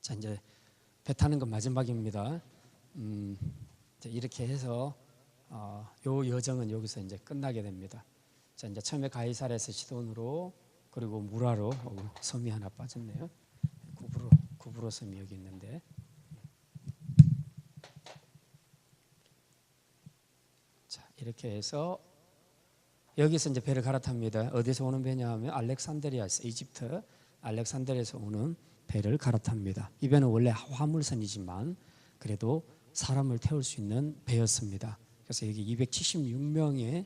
자, 이제 배 타는 건 마지막입니다. 이제 이렇게 해서 요 여정은 여기서 이제 끝나게 됩니다. 자, 이제 처음에 가이사랴에서 시돈으로, 그리고 무라로, 섬이 하나 빠졌네요. 구브로 섬이 여기 있는데, 자, 이렇게 해서 여기서 이제 배를 갈아탑니다. 어디서 오는 배냐 하면 알렉산드리아에서, 이집트 알렉산드리아에서 오는 배를 갈아탑니다. 이 배는 원래 화물선이지만 그래도 사람을 태울 수 있는 배였습니다. 그래서 여기 276명의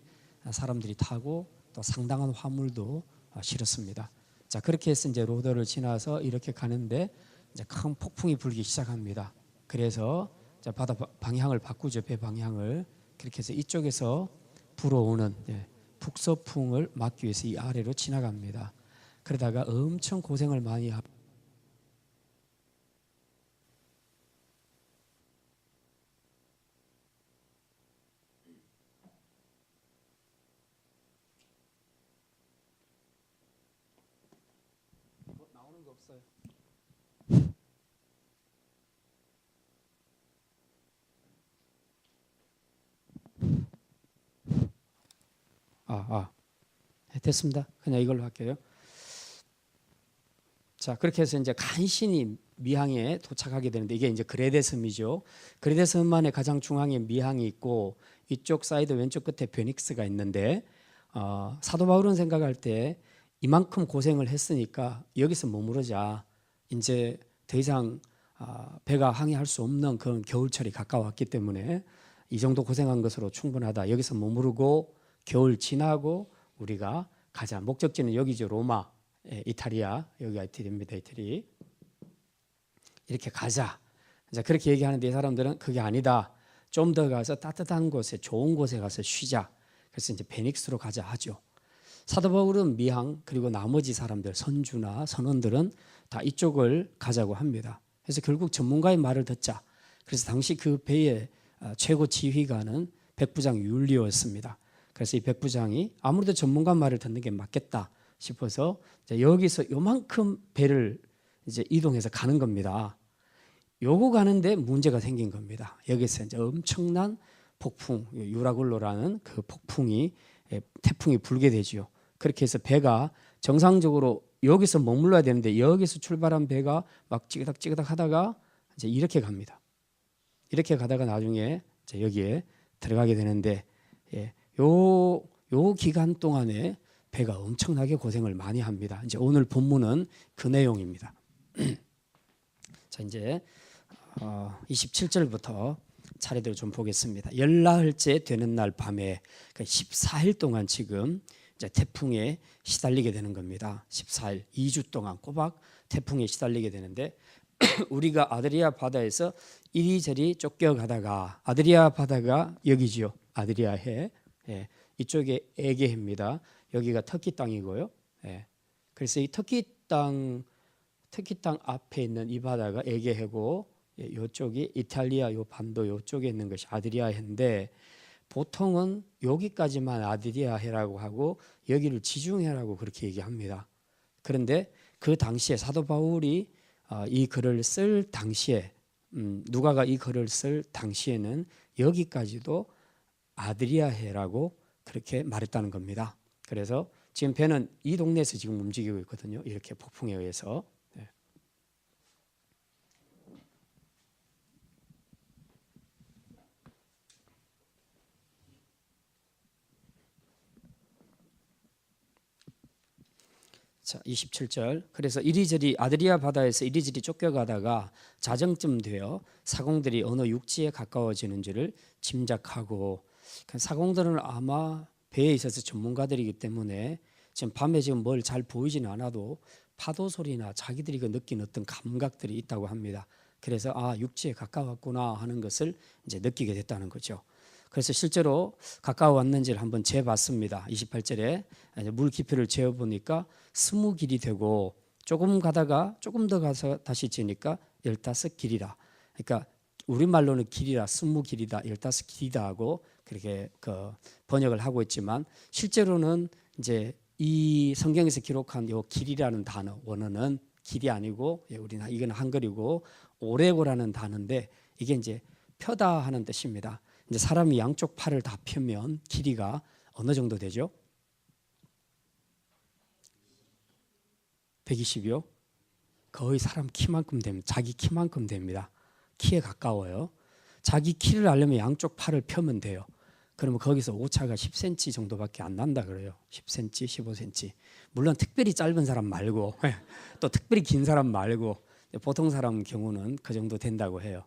사람들이 타고 또 상당한 화물도 실었습니다. 자, 그렇게 해서 이제 로더를 지나서 이렇게 가는데 이제 큰 폭풍이 불기 시작합니다. 그래서 이제 바다 방향을 바꾸죠. 배 방향을. 그렇게 해서 이쪽에서 불어오는 북서풍을 막기 위해서 이 아래로 지나갑니다. 그러다가 엄청 고생을 많이 하고 나오는 거 없어요. 됐습니다. 그냥 이걸로 할게요. 자, 그렇게 해서 이제 간신히 미항에 도착하게 되는데, 이게 이제 그레데 섬이죠. 그레데 섬만의 가장 중앙에 미항이 있고 이쪽 사이드 왼쪽 끝에 베닉스가 있는데, 사도 바울은 생각할 때 이만큼 고생을 했으니까 여기서 머무르자. 이제 더 이상 배가 항해할 수 없는 그런 겨울철이 가까웠기 때문에 이 정도 고생한 것으로 충분하다. 여기서 머무르고 겨울 지나고 우리가 가자. 목적지는 여기죠. 로마, 이탈리아, 여기가 이태리입니다. 이태리. 이렇게 가자. 이제 그렇게 얘기하는데 이 사람들은 그게 아니다. 좀 더 가서 따뜻한 곳에, 좋은 곳에 가서 쉬자. 그래서 이제 베닉스로 가자 하죠. 사도 바울은 미항, 그리고 나머지 사람들, 선주나 선원들은 다 이쪽을 가자고 합니다. 그래서 결국 전문가의 말을 듣자. 그래서 당시 그 배의 최고 지휘관은 백부장 율리오였습니다. 그래서 이 백부장이 아무래도 전문가 말을 듣는 게 맞겠다 싶어서 여기서 요만큼 배를 이제 이동해서 가는 겁니다. 요거 가는데 문제가 생긴 겁니다. 여기서 이제 엄청난 폭풍, 유라굴로라는 그 태풍이 불게 되죠. 그렇게 해서 배가 정상적으로 여기서 머물러야 되는데 여기서 출발한 배가 막 찌그닥찌그닥 하다가 이제 이렇게 갑니다. 이렇게 가다가 나중에 이제 여기에 들어가게 되는데, 요 기간 동안에 배가 엄청나게 고생을 많이 합니다. 이제 오늘 본문은 그 내용입니다. 자, 이제 27절부터 차례대로 좀 보겠습니다. 열나흘째 되는 날 밤에 14일 동안 지금 이제 태풍에 시달리게 되는 겁니다. 14일, 2주 동안 꼬박 태풍에 시달리게 되는데 우리가 아드리아 바다에서 이리저리 쫓겨가다가, 아드리아 바다가 여기지요. 아드리아해. 이쪽에 에게해입니다. 여기가 터키 땅이고요. 그래서 이 터키 땅 앞에 있는 이 바다가 에게해고, 이쪽이 이탈리아 요 반도 요쪽에 있는 것이 아드리아해인데, 보통은 여기까지만 아드리아해라고 하고 여기를 지중해라고 그렇게 얘기합니다. 그런데 그 당시에 사도 바울이 이 글을 쓸 당시에, 누가가 이 글을 쓸 당시에는 여기까지도 아드리아해라고 그렇게 말했다는 겁니다. 그래서 지금 배는 이 동네에서 지금 움직이고 있거든요. 이렇게 폭풍에 의해서. 자, 27절. 그래서 이리저리 아드리아 바다에서 이리저리 쫓겨가다가 자정쯤 되어 사공들이 어느 육지에 가까워지는 줄을 짐작하고, 사공들은 아마 배에 있어서 전문가들이기 때문에 지금 밤에 지금 뭘 잘 보이지는 않아도 파도 소리나 자기들이 느낀 어떤 감각들이 있다고 합니다. 그래서 육지에 가까웠구나 하는 것을 이제 느끼게 됐다는 거죠. 그래서 실제로 가까워왔는지를 한번 재봤습니다. 28절에 물 깊이를 재어보니까 20길이 되고, 조금 가다가 조금 더 가서 다시 재니까 15길이라. 그러니까 우리말로는 길이라 20길이다, 15길이다 하고 그렇게 번역을 하고 있지만, 실제로는 이제 이 성경에서 기록한 요 길이라는 단어, 원어는 길이 아니고 우리는 이건 한글이고 오레고라는 단어인데 이게 이제 펴다 하는 뜻입니다. 이제 사람이 양쪽 팔을 다 펴면 길이가 어느 정도 되죠? 120이요? 거의 사람 키만큼 됩니다. 자기 키만큼 됩니다. 키에 가까워요. 자기 키를 알려면 양쪽 팔을 펴면 돼요. 그러면 거기서 오차가 10cm 정도밖에 안 난다 그래요. 10cm, 15cm. 물론 특별히 짧은 사람 말고 또 특별히 긴 사람 말고 보통 사람 경우는 그 정도 된다고 해요.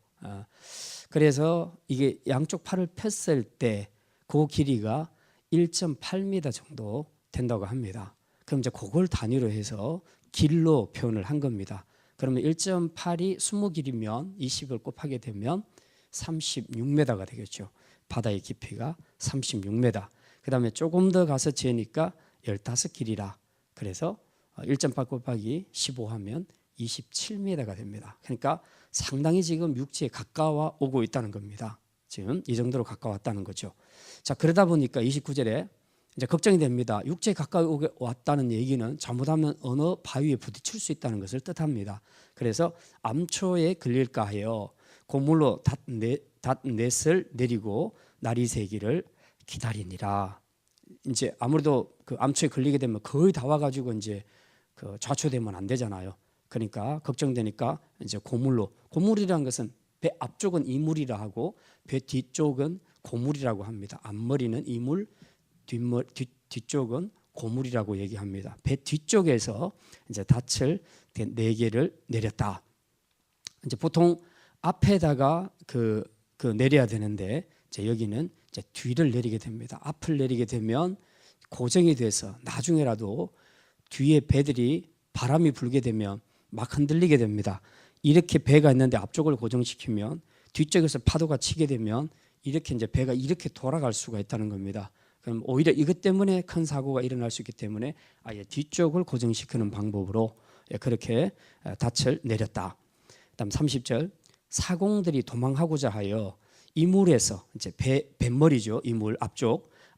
그래서 이게 양쪽 팔을 폈을 때 그 길이가 1.8m 정도 된다고 합니다. 그럼 이제 그걸 단위로 해서 길로 표현을 한 겁니다. 그러면 1.8이 20길이면 20을 곱하게 되면 36m가 되겠죠. 바다의 깊이가 36m. 그 다음에 조금 더 가서 재니까 15길이라. 그래서 1.8 곱하기 15 하면 27m가 됩니다. 그러니까 상당히 지금 육지에 가까워 오고 있다는 겁니다. 지금 이 정도로 가까웠다는 거죠. 자, 그러다 보니까 29절에 이제 걱정이 됩니다. 육지에 가까이 왔다는 얘기는 잘못하면 어느 바위에 부딪힐 수 있다는 것을 뜻합니다. 그래서 암초에 걸릴까 하여 고물로 닷넷을 내리고 날이 새기를 기다리니라. 이제 아무래도 그 암초에 걸리게 되면 거의 다 와가지고 이제 그 좌초되면 안 되잖아요. 그러니까 걱정되니까 이제 고물이라는 것은 배 앞쪽은 이물이라 하고 배 뒤쪽은 고물이라고 합니다. 앞머리는 이물, 뒤쪽은 고물이라고 얘기합니다. 배 뒤쪽에서 이제 닻을 4개를 내렸다. 이제 보통 앞에다가 그 내려야 되는데 이제 여기는 이제 뒤를 내리게 됩니다. 앞을 내리게 되면 고정이 돼서 나중에라도 뒤에 배들이 바람이 불게 되면 막 흔들리게 됩니다. 이렇게 배가 있는데 앞쪽을 고정시키면 뒤쪽에서 파도가 치게 되면 이렇게 이제 배가 이렇게 돌아갈 수가 있다는 겁니다. 그럼 오히려 이것 때문에 큰 사고가 일어날 수 있기 때문에 아예 뒤쪽을 고정시키는 방법으로 그렇게 닻을 내렸다. 그다음 30절 사공들이 도망하고자 하여 이물에서 이제 뱃머리죠. 이물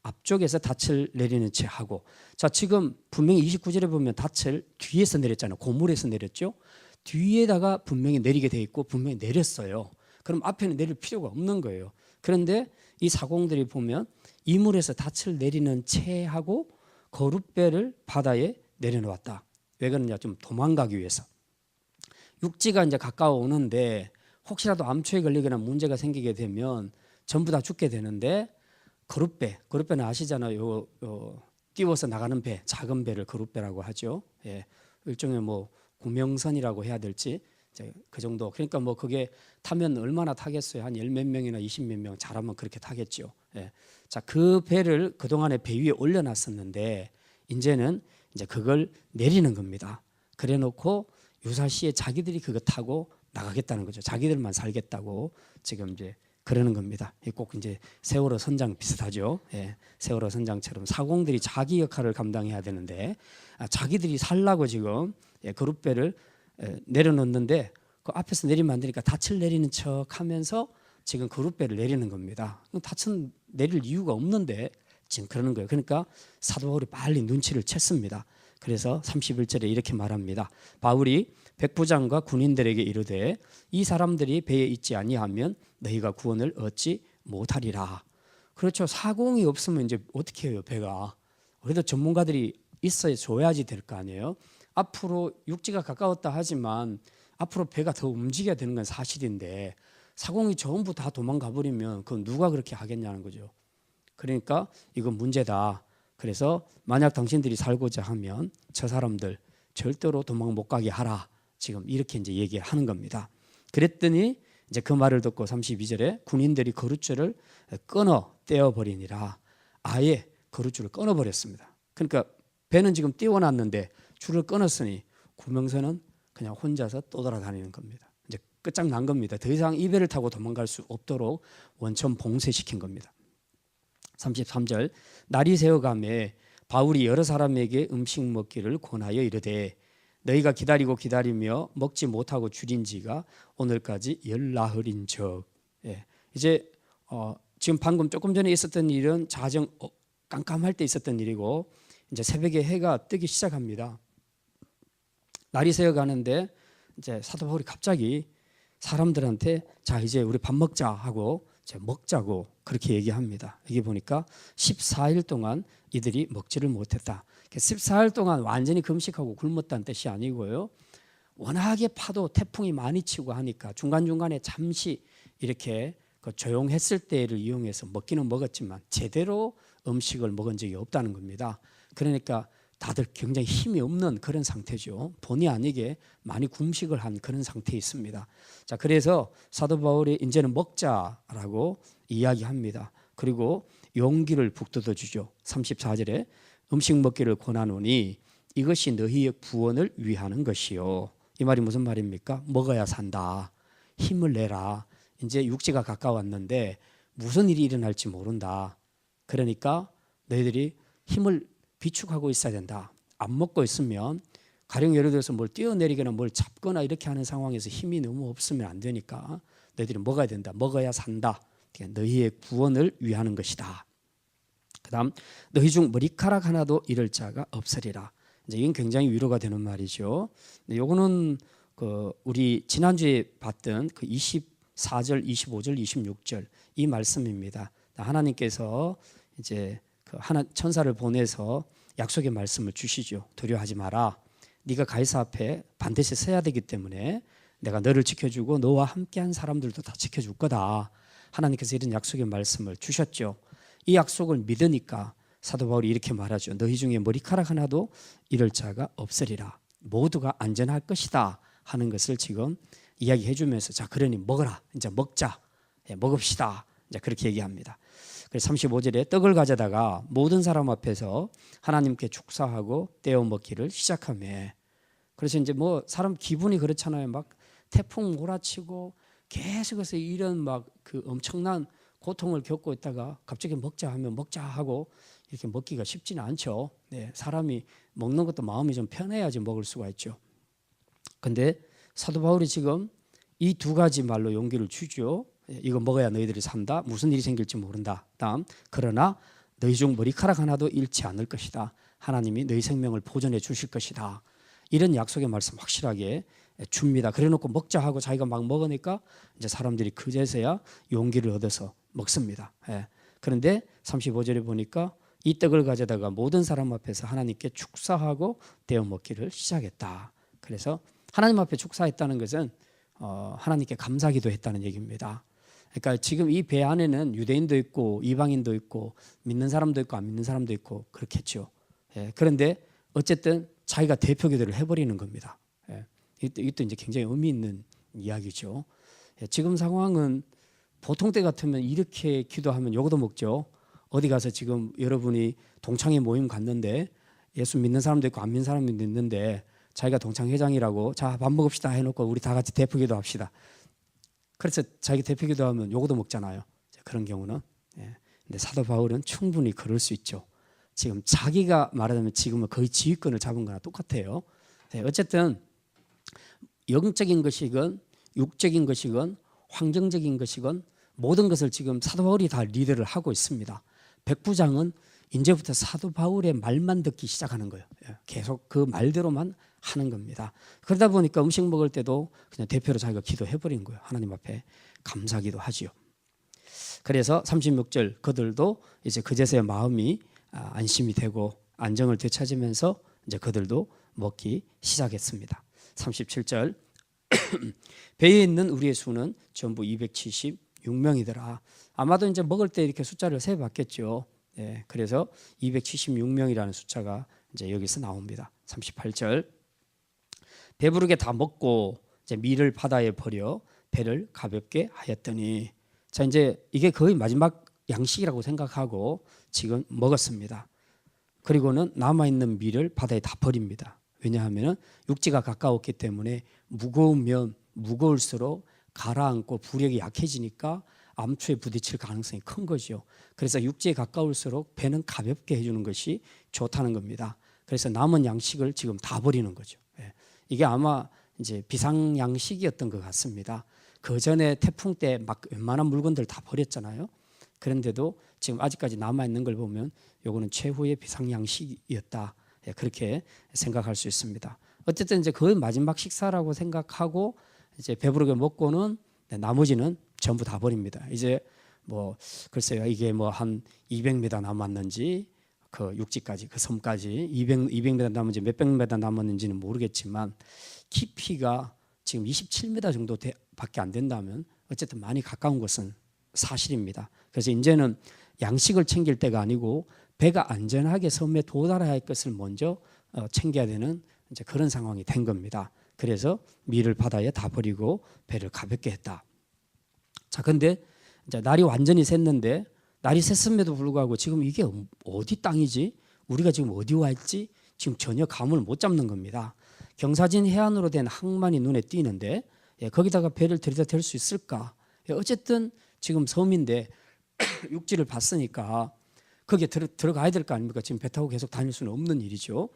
앞쪽에서 닻을 내리는 채 하고 자 지금 분명히 29절에 보면 닻을 뒤에서 내렸잖아요. 고물에서 내렸죠. 뒤에다가 분명히 내리게 돼 있고 분명히 내렸어요. 그럼 앞에는 내릴 필요가 없는 거예요. 그런데 이 사공들이 보면 이물에서 닻을 내리는 채 하고 거룻배를 바다에 내려놓았다. 왜 그러냐? 좀 도망가기 위해서. 육지가 이제 가까워 오는데 혹시라도 암초에 걸리거나 문제가 생기게 되면 전부 다 죽게 되는데 거룻배는 아시잖아요. 띄워서 나가는 배, 작은 배를 거룻배라고 하죠. 예, 일종의 뭐 구명선이라고 해야 될지 그 정도. 그러니까 뭐 그게 타면 얼마나 타겠어요? 한 10몇 명이나 20몇 명 잘하면 그렇게 타겠죠. 예. 자, 그 배를 그동안에 배 위에 올려놨었는데 이제는 이제 그걸 내리는 겁니다. 그래놓고 유사시에 자기들이 그거 타고 나가겠다는 거죠. 자기들만 살겠다고 지금 이제 그러는 겁니다. 꼭 이제 세월호 선장 비슷하죠. 예, 세월호 선장처럼 사공들이 자기 역할을 감당해야 되는데 자기들이 살라고 지금 그룹배를 내려놓는데 그 앞에서 내리면 안 되니까 닻을 내리는 척하면서 지금 그룹배를 내리는 겁니다. 닻은 내릴 이유가 없는데 지금 그러는 거예요. 그러니까 사도 바울이 빨리 눈치를 챘습니다. 그래서 31절에 이렇게 말합니다. 바울이 백부장과 군인들에게 이르되 이 사람들이 배에 있지 아니하면 너희가 구원을 얻지 못하리라. 그렇죠. 사공이 없으면 이제 어떻게 해요? 배가. 그래도 전문가들이 있어야 줘야지 될 거 아니에요. 앞으로 육지가 가까웠다 하지만 앞으로 배가 더 움직여야 되는 건 사실인데 사공이 전부 다 도망가 버리면 그건 누가 그렇게 하겠냐는 거죠. 그러니까 이건 문제다. 그래서 만약 당신들이 살고자 하면 저 사람들 절대로 도망 못 가게 하라. 지금 이렇게 이제 얘기를 하는 겁니다. 그랬더니 이제 그 말을 듣고 32절에 군인들이 거룻줄을 끊어 떼어버리니라. 아예 거룻줄을 끊어버렸습니다. 그러니까 배는 지금 띄워놨는데 줄을 끊었으니 구명선은 그냥 혼자서 떠돌아다니는 겁니다. 이제 끝장난 겁니다. 더 이상 이 배를 타고 도망갈 수 없도록 원천 봉쇄시킨 겁니다. 33절 날이 새어가매 바울이 여러 사람에게 음식 먹기를 권하여 이르되 너희가 기다리고 기다리며 먹지 못하고 줄인 지가 오늘까지 열나흘인즉. 예. 이제 지금 방금 조금 전에 있었던 일은 자정 깜깜할 때 있었던 일이고 이제 새벽에 해가 뜨기 시작합니다. 날이 새어 가는데 이제 사도 바울이 갑자기 사람들한테 자 이제 우리 밥 먹자 하고 이제 먹자고 그렇게 얘기합니다. 여기 보니까 14일 동안 이들이 먹지를 못했다. 14일 동안 완전히 금식하고 굶었다는 뜻이 아니고요. 워낙에 파도 태풍이 많이 치고 하니까 중간중간에 잠시 이렇게 그 조용했을 때를 이용해서 먹기는 먹었지만 제대로 음식을 먹은 적이 없다는 겁니다. 그러니까 다들 굉장히 힘이 없는 그런 상태죠. 본의 아니게 많이 금식을 한 그런 상태에 있습니다. 자, 그래서 사도 바울이 이제는 먹자라고 이야기합니다. 그리고 용기를 북돋워 주죠. 34절에 음식 먹기를 권하노니 이것이 너희의 구원을 위하는 것이요. 이 말이 무슨 말입니까? 먹어야 산다. 힘을 내라. 이제 육지가 가까웠는데 무슨 일이 일어날지 모른다. 그러니까 너희들이 힘을 비축하고 있어야 된다. 안 먹고 있으면 가령 예를 들어서 뭘 뛰어내리거나 뭘 잡거나 이렇게 하는 상황에서 힘이 너무 없으면 안 되니까 너희들이 먹어야 된다. 먹어야 산다. 너희의 구원을 위하는 것이다. 그 다음 너희 중 머리카락 하나도 잃을 자가 없으리라. 이제 이건 굉장히 위로가 되는 말이죠. 요거는 그 우리 지난주에 봤던 그 24절, 25절, 26절 이 말씀입니다. 하나님께서 이제 그 하나 천사를 보내서 약속의 말씀을 주시죠. 두려워하지 마라. 네가 가이사 앞에 반드시 서야 되기 때문에 내가 너를 지켜주고 너와 함께한 사람들도 다 지켜줄 거다. 하나님께서 이런 약속의 말씀을 주셨죠. 이 약속을 믿으니까 사도 바울이 이렇게 말하죠. 너희 중에 머리카락 하나도 잃을 자가 없으리라. 모두가 안전할 것이다 하는 것을 지금 이야기해 주면서 자 그러니 먹어라. 이제 먹자. 먹읍시다. 이제 그렇게 얘기합니다. 그래서 35절에 떡을 가져다가 모든 사람 앞에서 하나님께 축사하고 떼어 먹기를 시작하며 그래서 이제 뭐 사람 기분이 그렇잖아요. 막 태풍 몰아치고 계속해서 이런 막 그 엄청난 고통을 겪고 있다가 갑자기 먹자 하면 먹자 하고 이렇게 먹기가 쉽지는 않죠. 네, 사람이 먹는 것도 마음이 좀 편해야지 먹을 수가 있죠. 근데 사도 바울이 지금 이 두 가지 말로 용기를 주죠. 이거 먹어야 너희들이 산다. 무슨 일이 생길지 모른다. 다음 그러나 너희 중 머리카락 하나도 잃지 않을 것이다. 하나님이 너희 생명을 보존해 주실 것이다. 이런 약속의 말씀 확실하게 줍니다. 그래놓고 먹자 하고 자기가 막 먹으니까 이제 사람들이 그제서야 용기를 얻어서 먹습니다. 그런데 35절에 보니까 이 떡을 가져다가 모든 사람 앞에서 하나님께 축사하고 떼어 먹기를 시작했다. 그래서 하나님 앞에 축사했다는 것은 하나님께 감사기도 했다는 얘기입니다. 그러니까 지금 이 배 안에는 유대인도 있고 이방인도 있고 믿는 사람도 있고 안 믿는 사람도 있고 그렇겠죠. 그런데 어쨌든 자기가 대표 기도를 해버리는 겁니다. 이것도 이제 굉장히 의미 있는 이야기죠. 지금 상황은 보통 때 같으면 이렇게 기도하면 요거도 먹죠. 어디 가서 지금 여러분이 동창회 모임 갔는데 예수 믿는 사람도 있고 안 믿는 사람도 있는데 자기가 동창 회장이라고 자 밥 먹읍시다 해놓고 우리 다 같이 대표 기도합시다. 그래서 자기 대표 기도하면 요거도 먹잖아요. 그런 경우는. 근데 사도 바울은 충분히 그럴 수 있죠. 지금 자기가 말하자면 지금은 거의 지휘권을 잡은 거나 똑같아요. 어쨌든 영적인 것이건 육적인 것이건 환경적인 것이건 모든 것을 지금 사도 바울이 다 리더를 하고 있습니다. 백부장은 이제부터 사도 바울의 말만 듣기 시작하는 거예요. 계속 그 말대로만 하는 겁니다. 그러다 보니까 음식 먹을 때도 그냥 대표로 자기가 기도해버린 거예요. 하나님 앞에 감사기도 하지요. 그래서 36절 그들도 이제 그제서야 마음이 안심이 되고 안정을 되찾으면서 이제 그들도 먹기 시작했습니다. 37절 배에 있는 우리의 수는 전부 276명이더라. 아마도 이제 먹을 때 이렇게 숫자를 세 봤겠죠. 그래서 276명이라는 숫자가 이제 여기서 나옵니다. 38절 배부르게 다 먹고 이제 밀을 바다에 버려 배를 가볍게 하였더니 자 이제 이게 거의 마지막 양식이라고 생각하고 지금 먹었습니다. 그리고는 남아있는 밀을 바다에 다 버립니다. 왜냐하면 육지가 가까웠기 때문에 무거우면 무거울수록 가라앉고 부력이 약해지니까 암초에 부딪힐 가능성이 큰 거죠. 그래서 육지에 가까울수록 배는 가볍게 해주는 것이 좋다는 겁니다. 그래서 남은 양식을 지금 다 버리는 거죠. 이게 아마 이제 비상 양식이었던 것 같습니다. 그 전에 태풍 때 막 웬만한 물건들 다 버렸잖아요. 그런데도 지금 아직까지 남아 있는 걸 보면 요거는 최후의 비상 양식이었다. 그렇게 생각할 수 있습니다. 어쨌든 이제 거의 마지막 식사라고 생각하고 이제 배부르게 먹고는 나머지는 전부 다 버립니다. 이제 뭐 글쎄요, 이게 뭐 한 200m 남았는지 그 육지까지 그 섬까지 200m 남은지 몇백 m 남았는지는 모르겠지만 깊이가 지금 27m 정도 밖에 안 된다면 어쨌든 많이 가까운 것은 사실입니다. 그래서 이제는 양식을 챙길 때가 아니고 배가 안전하게 섬에 도달해야 할 것을 먼저 챙겨야 되는 이제 그런 상황이 된 겁니다. 그래서 밀을 바다에 다 버리고 배를 가볍게 했다. 자, 근데 이제 날이 완전히 샜는데 날이 샜음에도 불구하고 지금 이게 어디 땅이지? 우리가 지금 어디 와 있지? 지금 전혀 감을 못 잡는 겁니다. 경사진 해안으로 된 항만이 눈에 띄는데 거기다가 배를 들이다 댈 수 있을까? 어쨌든 지금 섬인데 육지를 봤으니까 거기에 들어가야 될 거 아닙니까? 지금 배 타고 계속 다닐 수는 없는 일이죠.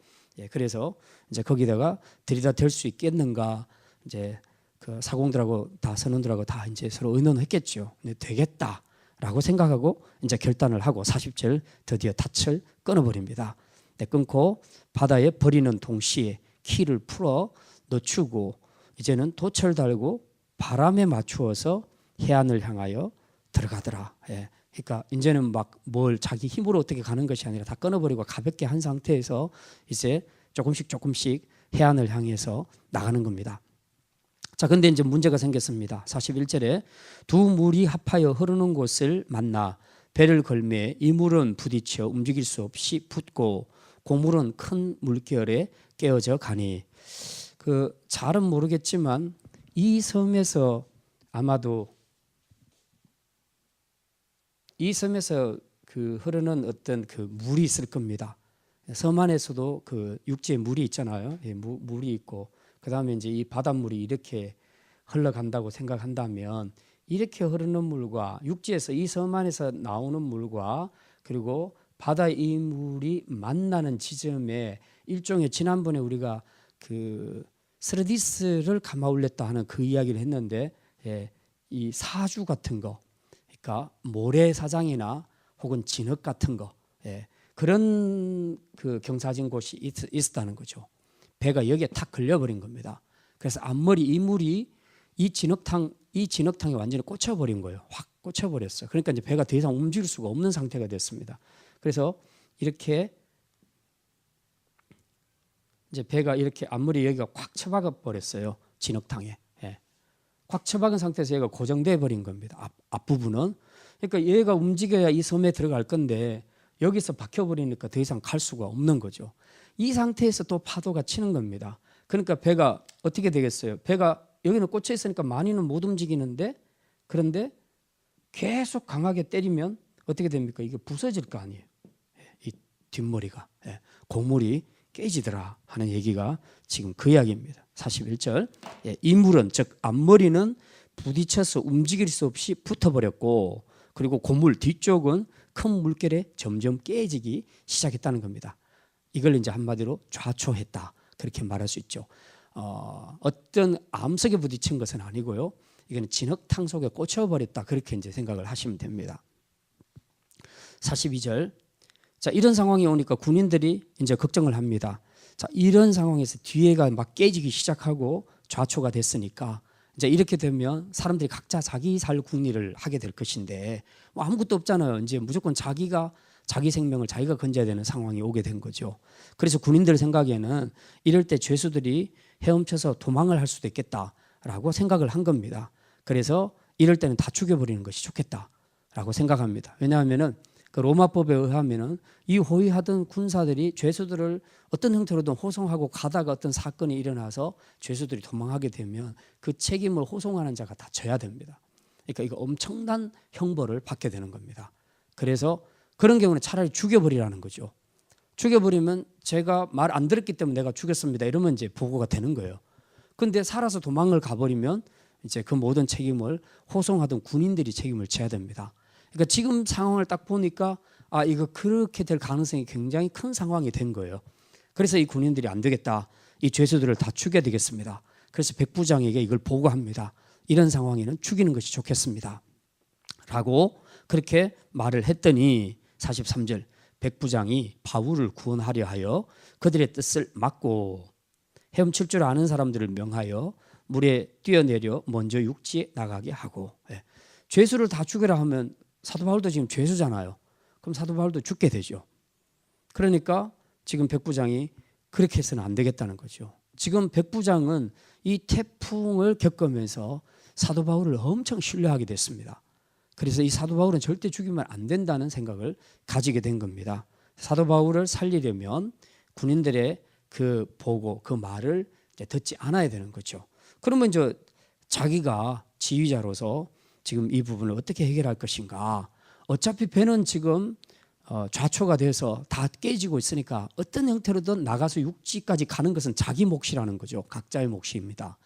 그래서 이제 거기다가 들이다 댈 수 있겠는가? 이제 그 사공들하고 다 선원들하고 다 이제 서로 의논했겠죠. 근데 되겠다라고 생각하고 이제 결단을 하고 40절 드디어 닻을 끊어버립니다. 끊고 바다에 버리는 동시에 키를 풀어 늦추고 이제는 돛을 달고 바람에 맞추어서 해안을 향하여 들어가더라. 그러니까 이제는 막 뭘 자기 힘으로 어떻게 가는 것이 아니라 다 끊어버리고 가볍게 한 상태에서 이제 조금씩 해안을 향해서 나가는 겁니다. 자, 근데 이제 문제가 생겼습니다. 41절에 두 물이 합하여 흐르는 곳을 만나 배를 걸매 이 물은 부딪혀 움직일 수 없이 붙고 고물은 큰 물결에 깨어져 가니 그 잘은 모르겠지만 이 섬에서 아마도 이 섬에서 그 흐르는 어떤 그 물이 있을 겁니다. 섬 안에서도 그 육지에 물이 있잖아요. 물이 있고 그 다음에 이제 이 바닷물이 이렇게 흘러간다고 생각한다면 이렇게 흐르는 물과 육지에서 이 섬 안에서 나오는 물과 그리고 바다의 이 물이 만나는 지점에 일종의 지난번에 우리가 그 스르디스를 감아 올렸다 하는 그 이야기를 했는데 이 사주 같은 거, 그러니까 모래사장이나 혹은 진흙 같은 거, 그런 그 경사진 곳이 있었다는 거죠. 배가 여기에 탁 걸려버린 겁니다. 그래서 앞머리 이 물이 이 진흙탕에 완전히 꽂혀버린 거예요. 확 꽂혀버렸어요. 그러니까 이제 배가 더 이상 움직일 수가 없는 상태가 됐습니다. 그래서 이렇게 이제 배가 이렇게 앞머리 여기가 꽉 처박아 버렸어요. 진흙탕에. 꽉 처박은 상태에서 얘가 고정돼 버린 겁니다. 앞부분은. 그러니까 얘가 움직여야 이 섬에 들어갈 건데 여기서 박혀버리니까 더 이상 갈 수가 없는 거죠. 이 상태에서 또 파도가 치는 겁니다. 그러니까 배가 어떻게 되겠어요? 배가 여기는 꽂혀 있으니까 많이는 못 움직이는데 그런데 계속 강하게 때리면 어떻게 됩니까? 이게 부서질 거 아니에요. 이 뒷머리가. 고물이 깨지더라 하는 얘기가 지금 그 이야기입니다. 41절. 이 물은 즉 앞머리는 부딪혀서 움직일 수 없이 붙어버렸고 그리고 고물 뒤쪽은 큰 물결에 점점 깨지기 시작했다는 겁니다. 이걸 이제 한마디로 좌초했다 그렇게 말할 수 있죠. 어떤 암석에 부딪힌 것은 아니고요. 이거는 진흙탕 속에 꽂혀버렸다 그렇게 이제 생각을 하시면 됩니다. 42절. 자, 이런 상황이 오니까 군인들이 이제 걱정을 합니다. 자, 이런 상황에서 뒤에가 막 깨지기 시작하고 좌초가 됐으니까 이제 이렇게 되면 사람들이 각자 자기 살 궁리를 하게 될 것인데 뭐 아무것도 없잖아요. 이제 무조건 자기 생명을 자기가 건져야 되는 상황이 오게 된 거죠. 그래서 군인들 생각에는 이럴 때 죄수들이 헤엄쳐서 도망을 할 수도 있겠다라고 생각을 한 겁니다. 그래서 이럴 때는 다 죽여버리는 것이 좋겠다라고 생각합니다. 왜냐하면은 그 로마법에 의하면은 이 호위하던 군사들이 죄수들을 어떤 형태로든 호송하고 가다가 어떤 사건이 일어나서 죄수들이 도망하게 되면 그 책임을 호송하는 자가 다 져야 됩니다. 그러니까 이거 엄청난 형벌을 받게 되는 겁니다. 그래서 그런 경우는 차라리 죽여버리라는 거죠. 죽여버리면 제가 말 안 들었기 때문에 내가 죽였습니다. 이러면 이제 보고가 되는 거예요. 근데 살아서 도망을 가버리면 이제 그 모든 책임을 호송하던 군인들이 책임을 져야 됩니다. 그러니까 지금 상황을 딱 보니까 이거 그렇게 될 가능성이 굉장히 큰 상황이 된 거예요. 그래서 이 군인들이 안 되겠다. 이 죄수들을 다 죽여야 되겠습니다. 그래서 백부장에게 이걸 보고합니다. 이런 상황에는 죽이는 것이 좋겠습니다. 라고 그렇게 말을 했더니 43절 백부장이 바울을 구원하려 하여 그들의 뜻을 막고 헤엄칠 줄 아는 사람들을 명하여 물에 뛰어내려 먼저 육지에 나가게 하고. 예. 죄수를 다 죽여라 하면 사도 바울도 지금 죄수잖아요. 그럼 사도 바울도 죽게 되죠. 그러니까 지금 백부장이 그렇게 해서는 안 되겠다는 거죠. 지금 백부장은 이 태풍을 겪으면서 사도 바울을 엄청 신뢰하게 됐습니다. 그래서 이 사도 바울은 절대 죽이면 안 된다는 생각을 가지게 된 겁니다. 사도 바울을 살리려면 군인들의 그 보고 그 말을 듣지 않아야 되는 거죠. 그러면 이제 자기가 지휘자로서 지금 이 부분을 어떻게 해결할 것인가. 어차피 배는 지금 좌초가 돼서 다 깨지고 있으니까 어떤 형태로든 나가서 육지까지 가는 것은 자기 몫이라는 거죠. 각자의 몫입니다.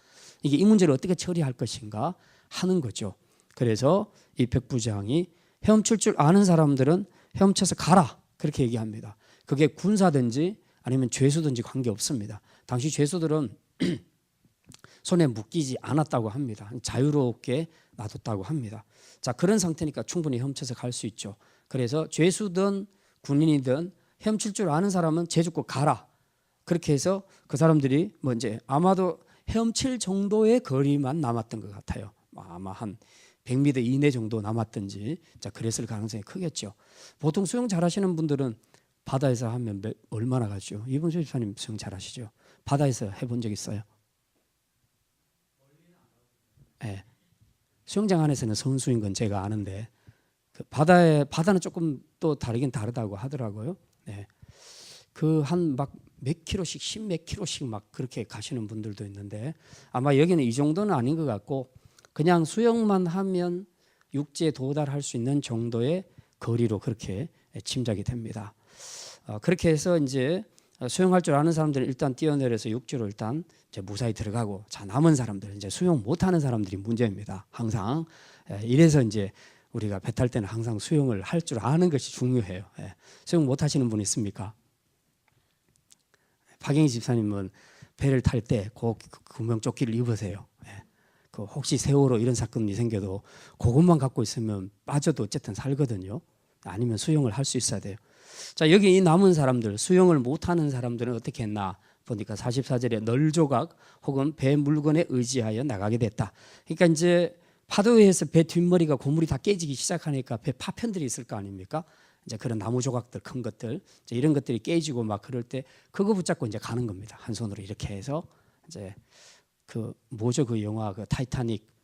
이게 이 문제를 어떻게 처리할 것인가 하는 거죠. 그래서 이 백부장이 헤엄칠 줄 아는 사람들은 헤엄쳐서 가라 그렇게 얘기합니다. 그게 군사든지 아니면 죄수든지 관계없습니다. 당시 죄수들은 손에 묶이지 않았다고 합니다. 자유롭게 놔뒀다고 합니다. 자, 그런 상태니까 충분히 헤엄쳐서 갈 수 있죠. 그래서 죄수든 군인이든 헤엄칠 줄 아는 사람은 제죽고 가라. 그렇게 해서 그 사람들이 뭐 이제 아마도 헤엄칠 정도의 거리만 남았던 것 같아요. 아마 한 100m 이내 정도 남았든지, 자, 그랬을 가능성이 크겠죠. 보통 수영 잘하시는 분들은 바다에서 하면 얼마나 가죠? 이분수 집사님 수영 잘하시죠? 바다에서 해본 적 있어요? 네. 수영장 안에서는 선수인 건 제가 아는데 그 바다는 조금 또 다르긴 다르다고 하더라고요. 네. 그 한 막 몇 킬로씩 10몇 킬로씩 막 그렇게 가시는 분들도 있는데 아마 여기는 이 정도는 아닌 것 같고 그냥 수영만 하면 육지에 도달할 수 있는 정도의 거리로 그렇게 짐작이 됩니다. 그렇게 해서 이제 수영할 줄 아는 사람들은 일단 뛰어내려서 육지로 일단 이제 무사히 들어가고, 자, 남은 사람들 이제 수영 못하는 사람들이 문제입니다. 항상 이래서 이제 우리가 배 탈 때는 항상 수영을 할 줄 아는 것이 중요해요. 수영 못하시는 분 있습니까? 박영희 집사님은 배를 탈 때 꼭 구명조끼를 입으세요. 그 혹시 세월호 이런 사건이 생겨도 그것만 갖고 있으면 빠져도 어쨌든 살거든요. 아니면 수영을 할 수 있어야 돼요. 자, 여기 이 남은 사람들, 수영을 못하는 사람들은 어떻게 했나 보니까 44절에 널조각 혹은 배 물건에 의지하여 나가게 됐다. 그러니까 이제 파도에 의해서 배 뒷머리가 고물이 다 깨지기 시작하니까 배 파편들이 있을 거 아닙니까? 이제 그런 나무 조각들, 큰 것들, 이제 이런 것들이 깨지고 막 그럴 때 그거 붙잡고 이제 가는 겁니다. 한 손으로 이렇게 해서 이제 그 뭐죠, 그 영화 그 타이타닉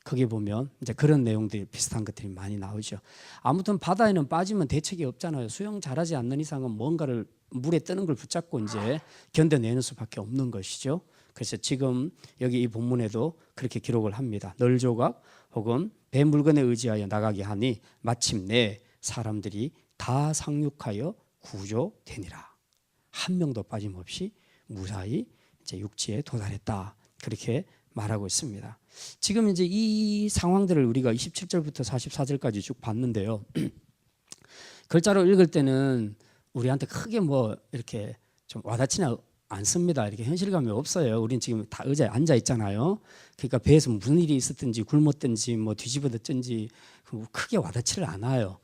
거기 보면 이제 그런 내용들이 비슷한 것들이 많이 나오죠. 아무튼 바다에는 빠지면 대책이 없잖아요. 수영 잘하지 않는 이상은 뭔가를 물에 뜨는 걸 붙잡고 이제 견뎌내는 수밖에 없는 것이죠. 그래서 지금 여기 이 본문에도 그렇게 기록을 합니다. 널조각 혹은 배 물건에 의지하여 나가게 하니 마침내 사람들이 다 상륙하여 구조되니라. 한 명도 빠짐없이 무사히 이제 육지에 도달했다. 그렇게 말하고 있습니다. 지금 이제 이 상황들을 우리가 27절부터 44절까지 쭉 봤는데요. 글자로 읽을 때는 우리한테 크게 뭐 이렇게 좀 와닿지는 않습니다. 이렇게 현실감이 없어요. 우리는 지금 다 의자에 앉아 있잖아요. 그러니까 배에서 무슨 일이 있었든지 굶었든지 뭐 뒤집어졌든지 크게 와닿지를 않아요.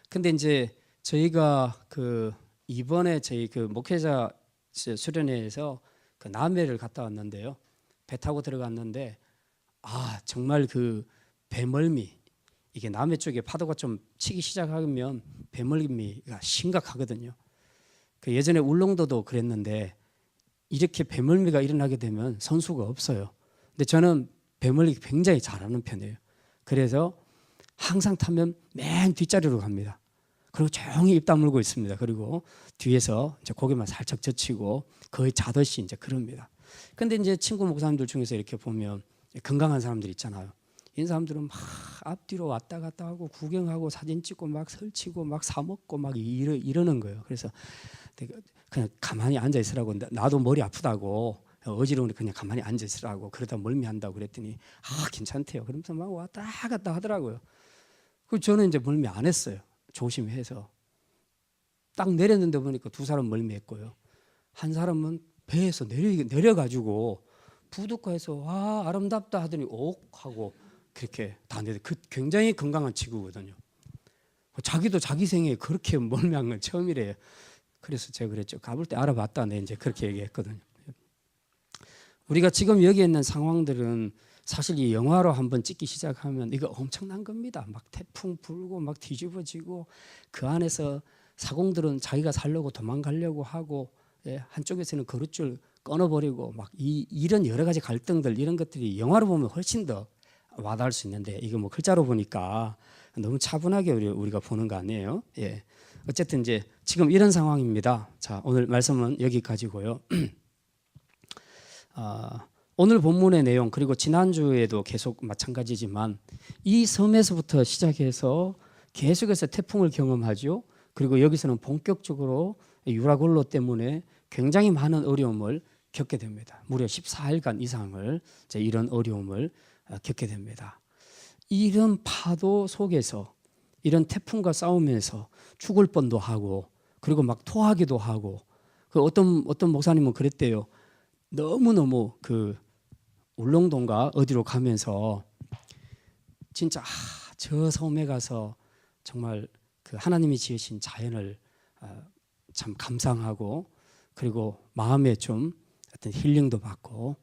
근데 이제 저희가 그 이번에 저희 그 목회자 수련회에서 그 남해를 갔다 왔는데요. 배 타고 들어갔는데 정말 그 배멀미, 이게 남해 쪽에 파도가 좀 치기 시작하면 배멀미가 심각하거든요. 그 예전에 울릉도도 그랬는데 이렇게 배멀미가 일어나게 되면 선수가 없어요. 근데 저는 배멀미 굉장히 잘하는 편이에요. 그래서 항상 타면 맨 뒷자리로 갑니다. 그리고 조용히 입 다물고 있습니다. 그리고 뒤에서 이제 고개만 살짝 젖히고 거의 자듯이 이제 그럽니다. 근데 이제 친구 목사님들 중에서 이렇게 보면 건강한 사람들 있잖아요. 이 사람들은 막 앞뒤로 왔다 갔다 하고 구경하고 사진 찍고 막 설치고 막 사 먹고 막 이러는 거예요. 그래서 그냥 가만히 앉아 있으라고, 나도 머리 아프다고 어지러우니 그냥 가만히 앉아 있으라고, 그러다 멀미한다고 그랬더니 괜찮대요. 그러면서 막 왔다 갔다 하더라고요. 그 저는 이제 멀미 안 했어요. 조심해서 딱 내렸는데 보니까 두 사람 멀미했고요. 한 사람은 배에서 내려가지고 부둣가에서 아름답다 하더니 옥 하고 그렇게 다 내려. 굉장히 건강한 친구거든요. 자기도 자기 생에 그렇게 멀미한 건 처음이래요. 그래서 제가 그랬죠. 가볼 때 알아봤다. 네, 이제 그렇게 얘기했거든요. 우리가 지금 여기 있는 상황들은 사실 이 영화로 한번 찍기 시작하면 이거 엄청난 겁니다. 막 태풍 불고 막 뒤집어지고 그 안에서 사공들은 자기가 살려고 도망가려고 하고, 예, 한쪽에서는 거룻줄 끊어버리고 막 이런 여러 가지 갈등들, 이런 것들이 영화로 보면 훨씬 더 와닿을 수 있는데, 이거 뭐 글자로 보니까 너무 차분하게 우리가 보는 거 아니에요? 예. 어쨌든 이제 지금 이런 상황입니다. 자, 오늘 말씀은 여기까지고요. 오늘 본문의 내용, 그리고 지난주에도 계속 마찬가지지만 이 섬에서부터 시작해서 계속해서 태풍을 경험하죠. 그리고 여기서는 본격적으로 유라굴로 때문에 굉장히 많은 어려움을 겪게 됩니다. 무려 14일간 이상을 이런 어려움을 겪게 됩니다. 이런 파도 속에서 이런 태풍과 싸우면서 죽을 뻔도 하고, 그리고 막 토하기도 하고, 그 어떤 목사님은 그랬대요. 너무너무 그 울릉도인가 어디로 가면서 진짜 저 섬에 가서 정말 그 하나님이 지으신 자연을 참 감상하고, 그리고 마음에 좀 어떤 힐링도 받고,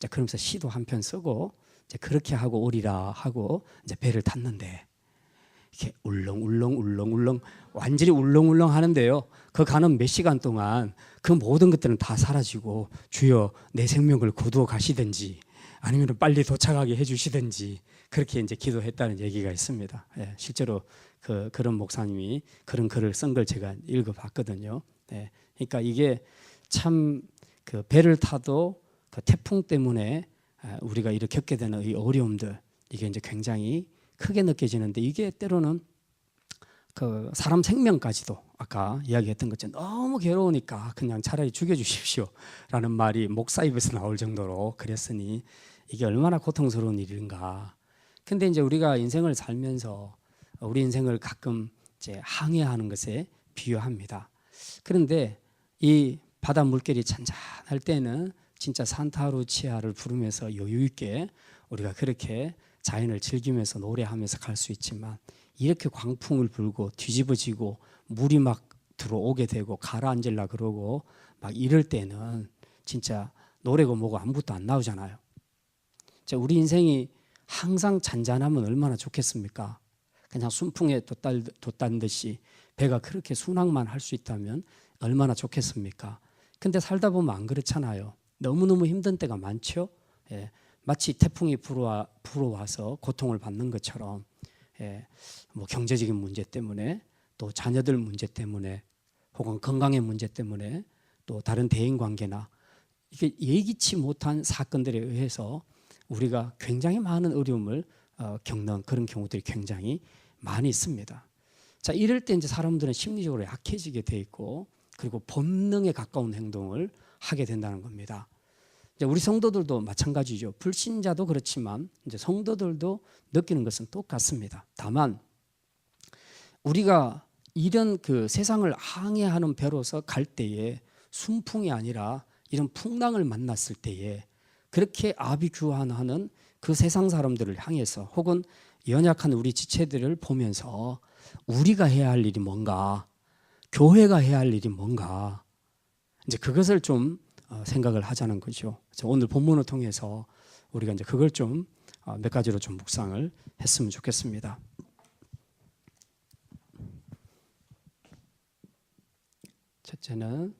그러면서 시도 한 편 쓰고 그렇게 하고 오리라 하고 이제 배를 탔는데, 이렇게 울렁울렁 완전히 울렁울렁 하는데요. 그 가는 몇 시간 동안 그 모든 것들은 다 사라지고, 주여 내 생명을 거두어 가시든지 아니면 빨리 도착하게 해주시든지, 그렇게 이제 기도했다는 얘기가 있습니다. 예, 실제로 그런 목사님이 그런 글을 쓴 걸 제가 읽어봤거든요. 예, 그러니까 이게 참 그 배를 타도 그 태풍 때문에 우리가 이렇게 겪게 되는 이 어려움들, 이게 이제 굉장히 크게 느껴지는데, 이게 때로는 그 사람 생명까지도 아까 이야기했던 것처럼 너무 괴로우니까 그냥 차라리 죽여주십시오라는 말이 목사 입에서 나올 정도로 그랬으니 이게 얼마나 고통스러운 일인가. 근데 이제 우리가 인생을 살면서 우리 인생을 가끔 이제 항해하는 것에 비유합니다. 그런데 이 바다 물결이 잔잔할 때는 진짜 산타루치아를 부르면서 여유 있게 우리가 그렇게 자연을 즐기면서 노래하면서 갈 수 있지만, 이렇게 광풍을 불고 뒤집어지고 물이 막 들어오게 되고 가라앉으려 그러고 막 이럴 때는 진짜 노래고 뭐고 아무것도 안 나오잖아요. 자, 우리 인생이 항상 잔잔하면 얼마나 좋겠습니까? 그냥 순풍에 돛단 듯이 배가 그렇게 순항만 할 수 있다면 얼마나 좋겠습니까? 근데 살다 보면 안 그렇잖아요. 너무너무 힘든 때가 많죠. 예, 마치 태풍이 불어와서 고통을 받는 것처럼, 예, 뭐 경제적인 문제 때문에, 또 자녀들 문제 때문에, 혹은 건강의 문제 때문에, 또 다른 대인 관계나 이게 예기치 못한 사건들에 의해서 우리가 굉장히 많은 어려움을 겪는 그런 경우들이 굉장히 많이 있습니다. 자, 이럴 때 이제 사람들은 심리적으로 약해지게 돼 있고, 그리고 본능에 가까운 행동을 하게 된다는 겁니다. 이제 우리 성도들도 마찬가지죠. 불신자도 그렇지만 이제 성도들도 느끼는 것은 똑같습니다. 다만 우리가 이런 그 세상을 항해하는 배로서 갈 때에 순풍이 아니라 이런 풍랑을 만났을 때에 그렇게 아비규환하는 그 세상 사람들을 향해서, 혹은 연약한 우리 지체들을 보면서 우리가 해야 할 일이 뭔가, 교회가 해야 할 일이 뭔가, 이제 그것을 좀 생각을 하자는 거죠. 오늘 본문을 통해서 우리가 이제 그걸 좀 몇 가지로 좀 묵상을 했으면 좋겠습니다. 첫째는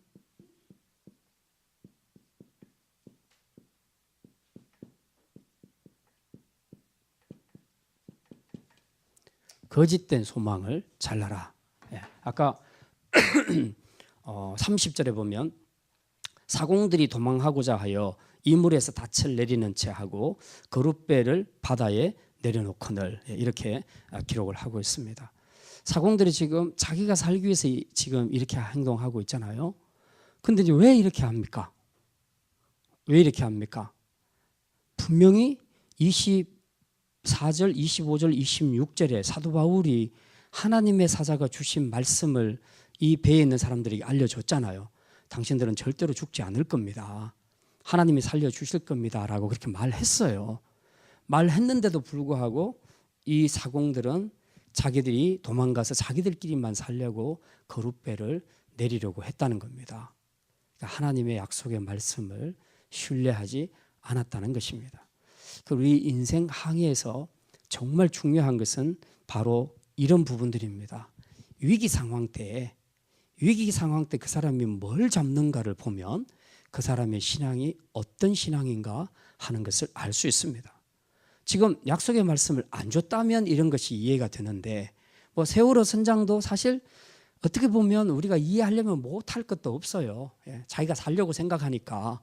거짓된 소망을 잘라라. 예, 아까 30절에 보면 사공들이 도망하고자 하여 이물에서 닻을 내리는 채 하고 거룻배를 바다에 내려놓거늘, 이렇게 기록을 하고 있습니다. 사공들이 지금 자기가 살기 위해서 지금 이렇게 행동하고 있잖아요. 근데 이제 왜 이렇게 합니까? 왜 이렇게 합니까? 분명히 24절, 25절, 26절에 사도 바울이 하나님의 사자가 주신 말씀을 이 배에 있는 사람들에게 알려줬잖아요. 당신들은 절대로 죽지 않을 겁니다. 하나님이 살려주실 겁니다 라고 그렇게 말했어요. 말했는데도 불구하고 이 사공들은 자기들이 도망가서 자기들끼리만 살려고 거룻배를 내리려고 했다는 겁니다. 그러니까 하나님의 약속의 말씀을 신뢰하지 않았다는 것입니다. 우리 인생 항해에서 정말 중요한 것은 바로 이런 부분들입니다. 위기 상황 때 그 사람이 뭘 잡는가를 보면 그 사람의 신앙이 어떤 신앙인가 하는 것을 알 수 있습니다. 지금 약속의 말씀을 안 줬다면 이런 것이 이해가 되는데 뭐 세월호 선장도 사실 어떻게 보면 우리가 이해하려면 못할 것도 없어요. 자기가 살려고 생각하니까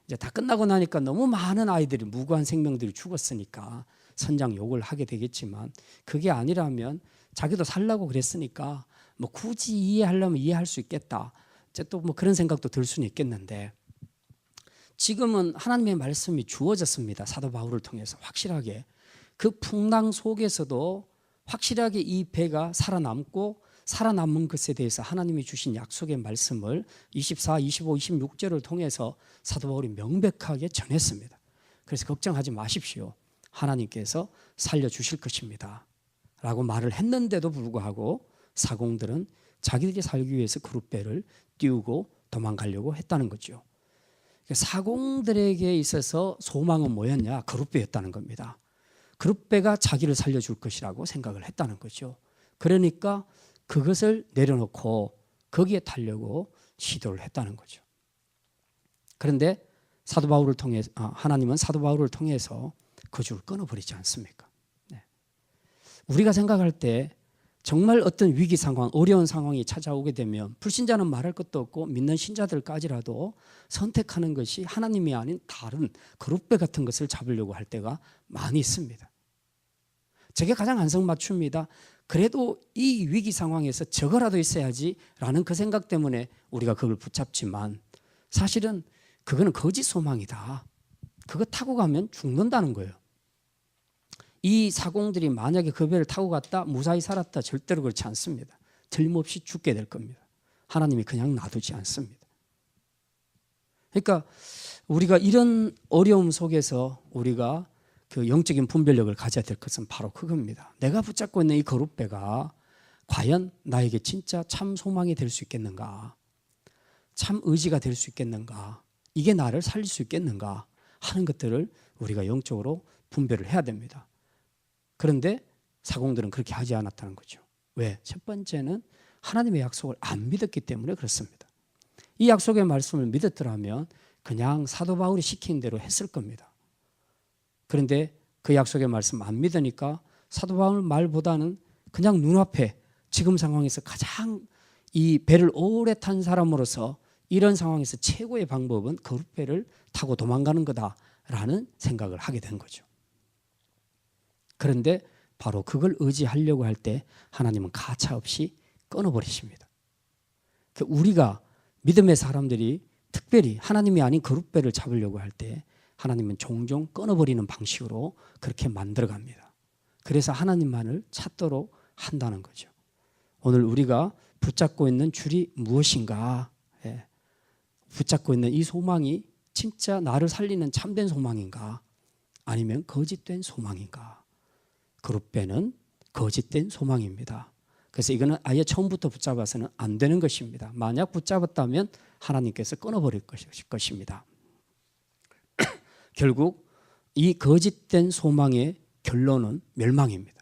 이제 다 끝나고 나니까 너무 많은 아이들이 무고한 생명들이 죽었으니까 선장 욕을 하게 되겠지만 그게 아니라면 자기도 살라고 그랬으니까 뭐 굳이 이해하려면 이해할 수 있겠다. 이제 또 뭐 그런 생각도 들 수는 있겠는데 지금은 하나님의 말씀이 주어졌습니다. 사도 바울을 통해서 확실하게 그 풍랑 속에서도 확실하게 이 배가 살아남고 살아남은 것에 대해서 하나님이 주신 약속의 말씀을 24, 25, 26절을 통해서 사도 바울이 명백하게 전했습니다. 그래서 걱정하지 마십시오. 하나님께서 살려주실 것입니다. 라고 말을 했는데도 불구하고 사공들은 자기들이 살기 위해서 그룹배를 띄우고 도망가려고 했다는 거죠. 사공들에게 있어서 소망은 뭐였냐? 그룹배였다는 겁니다. 그룹배가 자기를 살려줄 것이라고 생각을 했다는 거죠. 그러니까 그것을 내려놓고 거기에 타려고 시도를 했다는 거죠. 그런데 하나님은 사도 바울을 통해서 그 줄을 끊어버리지 않습니까? 네. 우리가 생각할 때 정말 어떤 위기 상황, 어려운 상황이 찾아오게 되면 불신자는 말할 것도 없고 믿는 신자들까지라도 선택하는 것이 하나님이 아닌 다른 그룹배 같은 것을 잡으려고 할 때가 많이 있습니다. 저게 가장 안성맞춤입니다. 그래도 이 위기 상황에서 저거라도 있어야지 라는 그 생각 때문에 우리가 그걸 붙잡지만 사실은 그거는 거짓 소망이다. 그거 타고 가면 죽는다는 거예요. 이 사공들이 만약에 그 배를 타고 갔다 무사히 살았다 절대로 그렇지 않습니다. 틀림없이 죽게 될 겁니다. 하나님이 그냥 놔두지 않습니다. 그러니까 우리가 이런 어려움 속에서 우리가 그 영적인 분별력을 가져야 될 것은 바로 그겁니다. 내가 붙잡고 있는 이 거룻배가 과연 나에게 진짜 참 소망이 될 수 있겠는가? 참 의지가 될 수 있겠는가? 이게 나를 살릴 수 있겠는가? 하는 것들을 우리가 영적으로 분별을 해야 됩니다. 그런데 사공들은 그렇게 하지 않았다는 거죠. 왜? 첫 번째는 하나님의 약속을 안 믿었기 때문에 그렇습니다. 이 약속의 말씀을 믿었더라면 그냥 사도 바울이 시킨 대로 했을 겁니다. 그런데 그 약속의 말씀 안 믿으니까 사도 바울 말보다는 그냥 눈앞에 지금 상황에서 가장 이 배를 오래 탄 사람으로서 이런 상황에서 최고의 방법은 거룻배를 타고 도망가는 거다라는 생각을 하게 된 거죠. 그런데 바로 그걸 의지하려고 할 때 하나님은 가차없이 끊어버리십니다. 우리가 믿음의 사람들이 특별히 하나님이 아닌 거룻배를 잡으려고 할 때 하나님은 종종 끊어버리는 방식으로 그렇게 만들어갑니다. 그래서 하나님만을 찾도록 한다는 거죠. 오늘 우리가 붙잡고 있는 줄이 무엇인가? 붙잡고 있는 이 소망이 진짜 나를 살리는 참된 소망인가? 아니면 거짓된 소망인가? 그룹배는 거짓된 소망입니다. 그래서 이거는 아예 처음부터 붙잡아서는 안 되는 것입니다. 만약 붙잡았다면 하나님께서 끊어버릴 것입니다. 결국 이 거짓된 소망의 결론은 멸망입니다.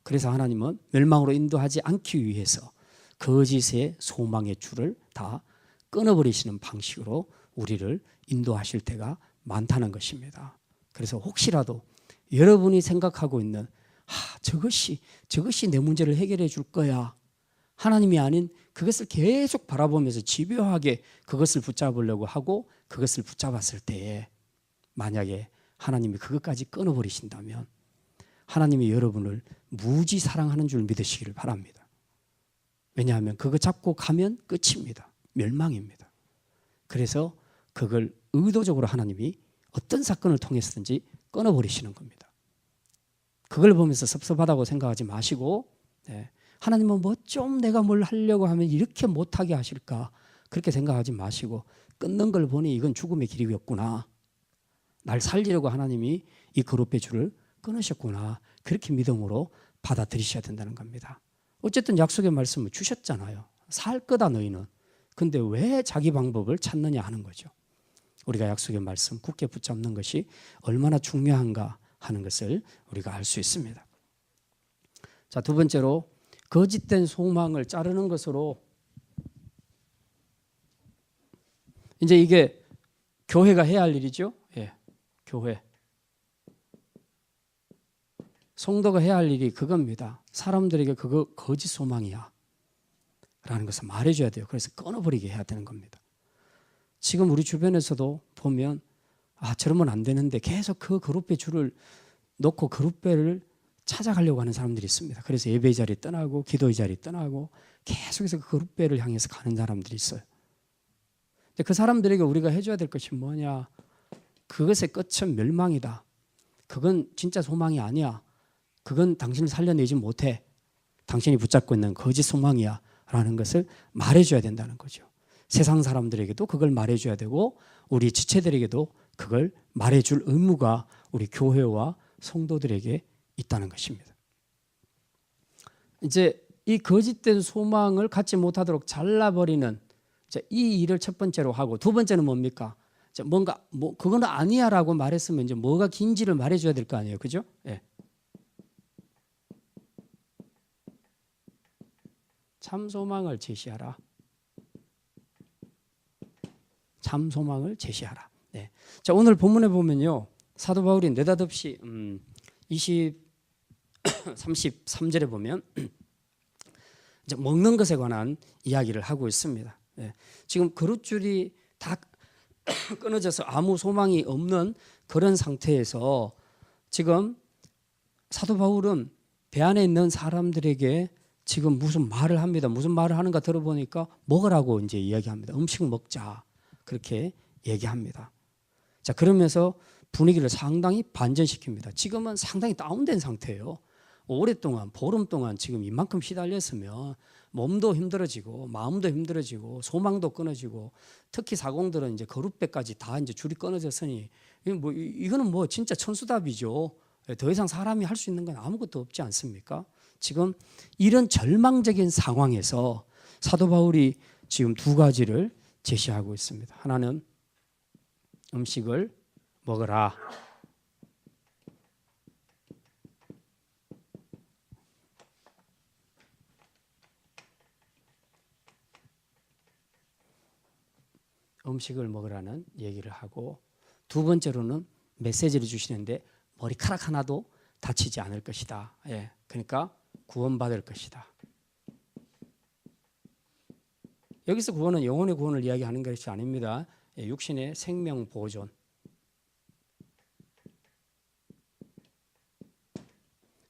그래서 하나님은 멸망으로 인도하지 않기 위해서 거짓의 소망의 줄을 다 끊어버리시는 방식으로 우리를 인도하실 때가 많다는 것입니다. 그래서 혹시라도 여러분이 생각하고 있는 저것이 내 문제를 해결해 줄 거야. 하나님이 아닌 그것을 계속 바라보면서 집요하게 그것을 붙잡으려고 하고 그것을 붙잡았을 때에 만약에 하나님이 그것까지 끊어버리신다면 하나님이 여러분을 무지 사랑하는 줄 믿으시기를 바랍니다. 왜냐하면 그거 잡고 가면 끝입니다. 멸망입니다. 그래서 그걸 의도적으로 하나님이 어떤 사건을 통해서든지 끊어버리시는 겁니다. 그걸 보면서 섭섭하다고 생각하지 마시고 하나님은 뭐 좀 내가 뭘 하려고 하면 이렇게 못하게 하실까 그렇게 생각하지 마시고 끊는 걸 보니 이건 죽음의 길이었구나. 날 살리려고 하나님이 이 거룩배 줄을 끊으셨구나. 그렇게 믿음으로 받아들이셔야 된다는 겁니다. 어쨌든 약속의 말씀을 주셨잖아요. 살 거다 너희는. 근데 왜 자기 방법을 찾느냐 하는 거죠. 우리가 약속의 말씀 굳게 붙잡는 것이 얼마나 중요한가 하는 것을 우리가 알 수 있습니다. 자, 두 번째로 거짓된 소망을 자르는 것으로 이제 이게 교회가 해야 할 일이죠. 예, 교회. 성도가 해야 할 일이 그겁니다. 사람들에게 그거 거짓 소망이야 라는 것을 말해줘야 돼요. 그래서 끊어버리게 해야 되는 겁니다. 지금 우리 주변에서도 보면 저러면 안 되는데 계속 그 그룹에 줄을 놓고 그룹배를 찾아가려고 하는 사람들이 있습니다. 그래서 예배의 자리 떠나고 기도의 자리 떠나고 계속해서 그 그룹배를 향해서 가는 사람들이 있어요. 근데 그 사람들에게 우리가 해줘야 될 것이 뭐냐? 그것의 끝은 멸망이다. 그건 진짜 소망이 아니야. 그건 당신을 살려내지 못해. 당신이 붙잡고 있는 거짓 소망이야 라는 것을 말해줘야 된다는 거죠. 세상 사람들에게도 그걸 말해줘야 되고 우리 지체들에게도 그걸 말해줄 의무가 우리 교회와 성도들에게 있다는 것입니다. 이제 이 거짓된 소망을 갖지 못하도록 잘라버리는 이 일을 첫 번째로 하고, 두 번째는 뭡니까? 뭔가 그거는 아니야라고 말했으면 이제 뭐가 긴지를 말해줘야 될 거 아니에요, 그죠? 예. 참 소망을 제시하라. 참 소망을 제시하라. 네. 자, 오늘 본문에 보면요, 사도 바울이 느닷없이 33절에 보면 이제 먹는 것에 관한 이야기를 하고 있습니다. 네. 지금 그릇줄이 다 끊어져서 아무 소망이 없는 그런 상태에서 지금 사도 바울은 배 안에 있는 사람들에게 지금 무슨 말을 합니다. 무슨 말을 하는가 들어보니까 먹으라고 이제 이야기합니다. 음식 먹자. 그렇게 얘기합니다. 자, 그러면서 분위기를 상당히 반전시킵니다. 지금은 상당히 다운된 상태예요. 오랫동안, 보름 동안 지금 이만큼 시달렸으면 몸도 힘들어지고 마음도 힘들어지고 소망도 끊어지고, 특히 사공들은 이제 거룻배까지 다 이제 줄이 끊어졌으니 이거는 뭐 진짜 천수답이죠. 더 이상 사람이 할 수 있는 건 아무것도 없지 않습니까? 지금 이런 절망적인 상황에서 사도 바울이 지금 두 가지를 제시하고 있습니다. 하나는 음식을 먹으라. 음식을 먹으라는 얘기를 하고, 두 번째로는 메시지를 주시는데 머리카락 하나도 다치지 않을 것이다. 예, 그러니까 구원받을 것이다. 여기서 구원은 영혼의 구원을 이야기하는 것이 아닙니다. 예, 육신의 생명 보존.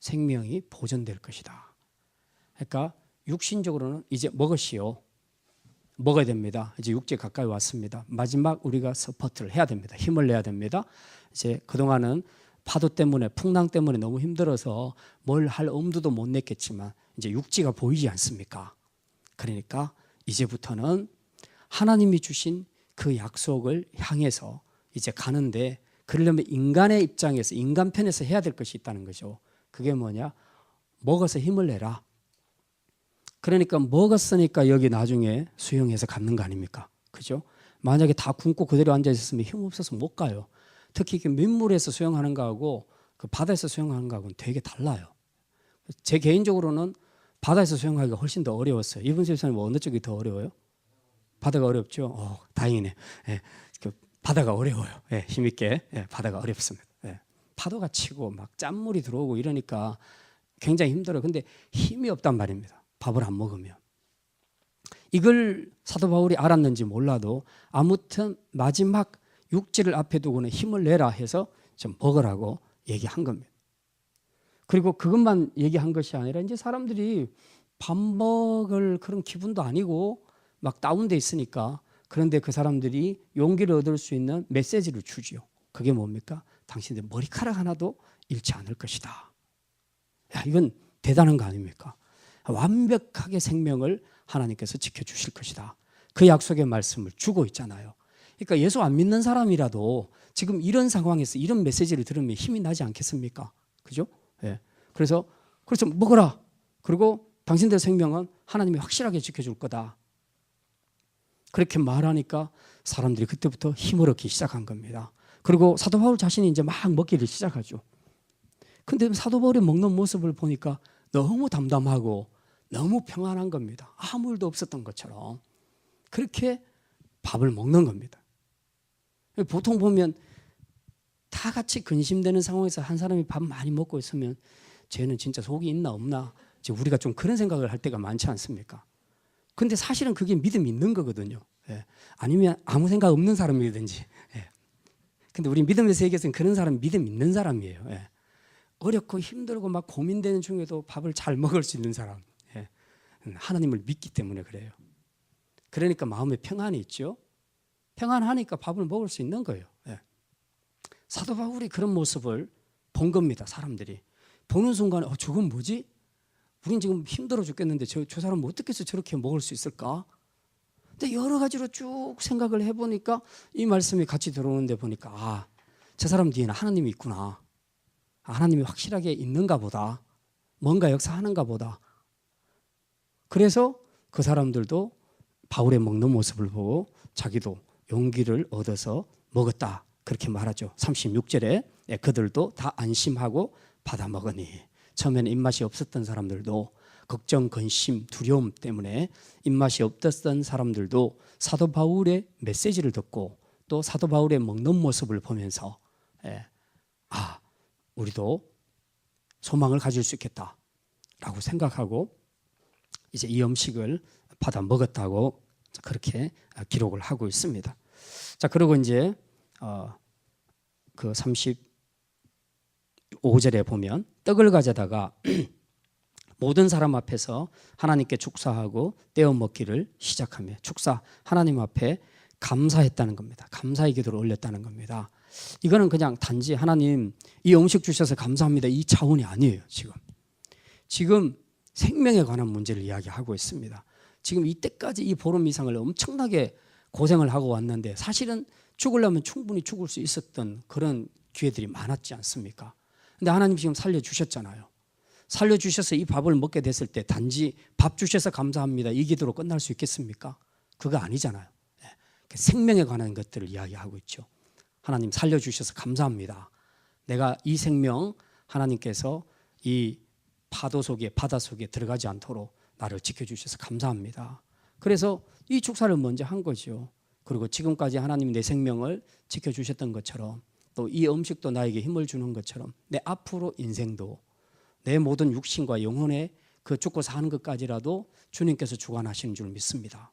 생명이 보존될 것이다. 그러니까 육신적으로는 이제 먹으시오. 먹어야 됩니다. 이제 육지에 가까이 왔습니다. 마지막 우리가 서포트를 해야 됩니다. 힘을 내야 됩니다. 이제 그동안은 파도 때문에, 풍랑 때문에 너무 힘들어서 뭘 할 엄두도 못 냈겠지만 이제 육지가 보이지 않습니까? 그러니까 이제부터는 하나님이 주신 그 약속을 향해서 이제 가는데, 그러려면 인간의 입장에서, 인간 편에서 해야 될 것이 있다는 거죠. 그게 뭐냐? 먹어서 힘을 내라. 그러니까 먹었으니까 여기 나중에 수영해서 갖는 거 아닙니까? 그죠? 만약에 다 굶고 그대로 앉아 있었으면 힘 없어서 못 가요. 특히 민물에서 수영하는 거하고 그 바다에서 수영하는 거하고는 되게 달라요. 제 개인적으로는 바다에서 수영하기가 훨씬 더 어려웠어요. 이분 집사님 어느 쪽이 더 어려워요? 바다가 어렵죠? 다행이네. 예, 그 바다가 어려워요. 예, 힘있게. 예, 바다가 어렵습니다. 예, 파도가 치고 막 짠물이 들어오고 이러니까 굉장히 힘들어요. 근데 힘이 없단 말입니다. 밥을 안 먹으면. 이걸 사도 바울이 알았는지 몰라도 아무튼 마지막 육지를 앞에 두고는 힘을 내라 해서 좀 먹으라고 얘기한 겁니다. 그리고 그것만 얘기한 것이 아니라 이제 사람들이 밥 먹을 그런 기분도 아니고 막 다운돼 있으니까, 그런데 그 사람들이 용기를 얻을 수 있는 메시지를 주지요. 그게 뭡니까? 당신들 머리카락 하나도 잃지 않을 것이다. 야, 이건 대단한 거 아닙니까? 완벽하게 생명을 하나님께서 지켜주실 것이다. 그 약속의 말씀을 주고 있잖아요. 그러니까 예수 안 믿는 사람이라도 지금 이런 상황에서 이런 메시지를 들으면 힘이 나지 않겠습니까? 그죠? 예. 그래서 먹어라. 그리고 당신들의 생명은 하나님이 확실하게 지켜줄 거다. 그렇게 말하니까 사람들이 그때부터 힘을 얻기 시작한 겁니다. 그리고 사도 바울 자신이 이제 막 먹기를 시작하죠. 근데 사도 바울이 먹는 모습을 보니까 너무 담담하고 너무 평안한 겁니다. 아무 일도 없었던 것처럼 그렇게 밥을 먹는 겁니다. 보통 보면 다 같이 근심되는 상황에서 한 사람이 밥 많이 먹고 있으면 쟤는 진짜 속이 있나 없나 우리가 좀 그런 생각을 할 때가 많지 않습니까? 근데 사실은 그게 믿음이 있는 거거든요. 예. 아니면 아무 생각 없는 사람이든지. 예. 근데 우리 믿음의 세계에서는 그런 사람 믿음 있는 사람이에요. 예. 어렵고 힘들고 막 고민되는 중에도 밥을 잘 먹을 수 있는 사람. 예. 하나님을 믿기 때문에 그래요. 그러니까 마음에 평안이 있죠. 평안하니까 밥을 먹을 수 있는 거예요. 예. 사도 바울이 그런 모습을 본 겁니다. 사람들이 보는 순간에 저건 뭐지? 우린 지금 힘들어 죽겠는데 저 사람은 어떻게 해서 저렇게 먹을 수 있을까? 근데 여러 가지로 쭉 생각을 해보니까 이 말씀이 같이 들어오는데 보니까 저 사람 뒤에는 하나님이 있구나. 하나님이 확실하게 있는가 보다. 뭔가 역사하는가 보다. 그래서 그 사람들도 바울의 먹는 모습을 보고 자기도 용기를 얻어서 먹었다. 그렇게 말하죠. 36절에 그들도 다 안심하고 받아 먹으니. 처음에는 입맛이 없었던 사람들도 걱정, 근심, 두려움 때문에 입맛이 없었던 사람들도 사도 바울의 메시지를 듣고 또 사도 바울의 먹는 모습을 보면서 우리도 소망을 가질 수 있겠다라고 생각하고 이제 이 음식을 받아 먹었다고 그렇게 기록을 하고 있습니다. 자, 그리고 이제 그 35절에 보면 떡을 가져다가 모든 사람 앞에서 하나님께 축사하고 떼어 먹기를 시작하며 하나님 앞에 감사했다는 겁니다. 감사의 기도를 올렸다는 겁니다. 이거는 그냥 단지 하나님 이 음식 주셔서 감사합니다 이 차원이 아니에요. 지금 생명에 관한 문제를 이야기하고 있습니다. 지금 이때까지 이 보름 이상을 엄청나게 고생을 하고 왔는데 사실은 죽으려면 충분히 죽을 수 있었던 그런 기회들이 많았지 않습니까? 근데 하나님 지금 살려주셨잖아요. 살려주셔서 이 밥을 먹게 됐을 때 단지 밥 주셔서 감사합니다 이 기도로 끝날 수 있겠습니까? 그거 아니잖아요. 생명에 관한 것들을 이야기하고 있죠. 하나님 살려주셔서 감사합니다. 내가 이 생명 하나님께서 이 파도 속에 바다 속에 들어가지 않도록 나를 지켜주셔서 감사합니다. 그래서 이 축사를 먼저 한 거죠. 그리고 지금까지 하나님이 내 생명을 지켜주셨던 것처럼 또 이 음식도 나에게 힘을 주는 것처럼 내 앞으로 인생도 내 모든 육신과 영혼의 그 죽고 사는 것까지라도 주님께서 주관하시는 줄 믿습니다.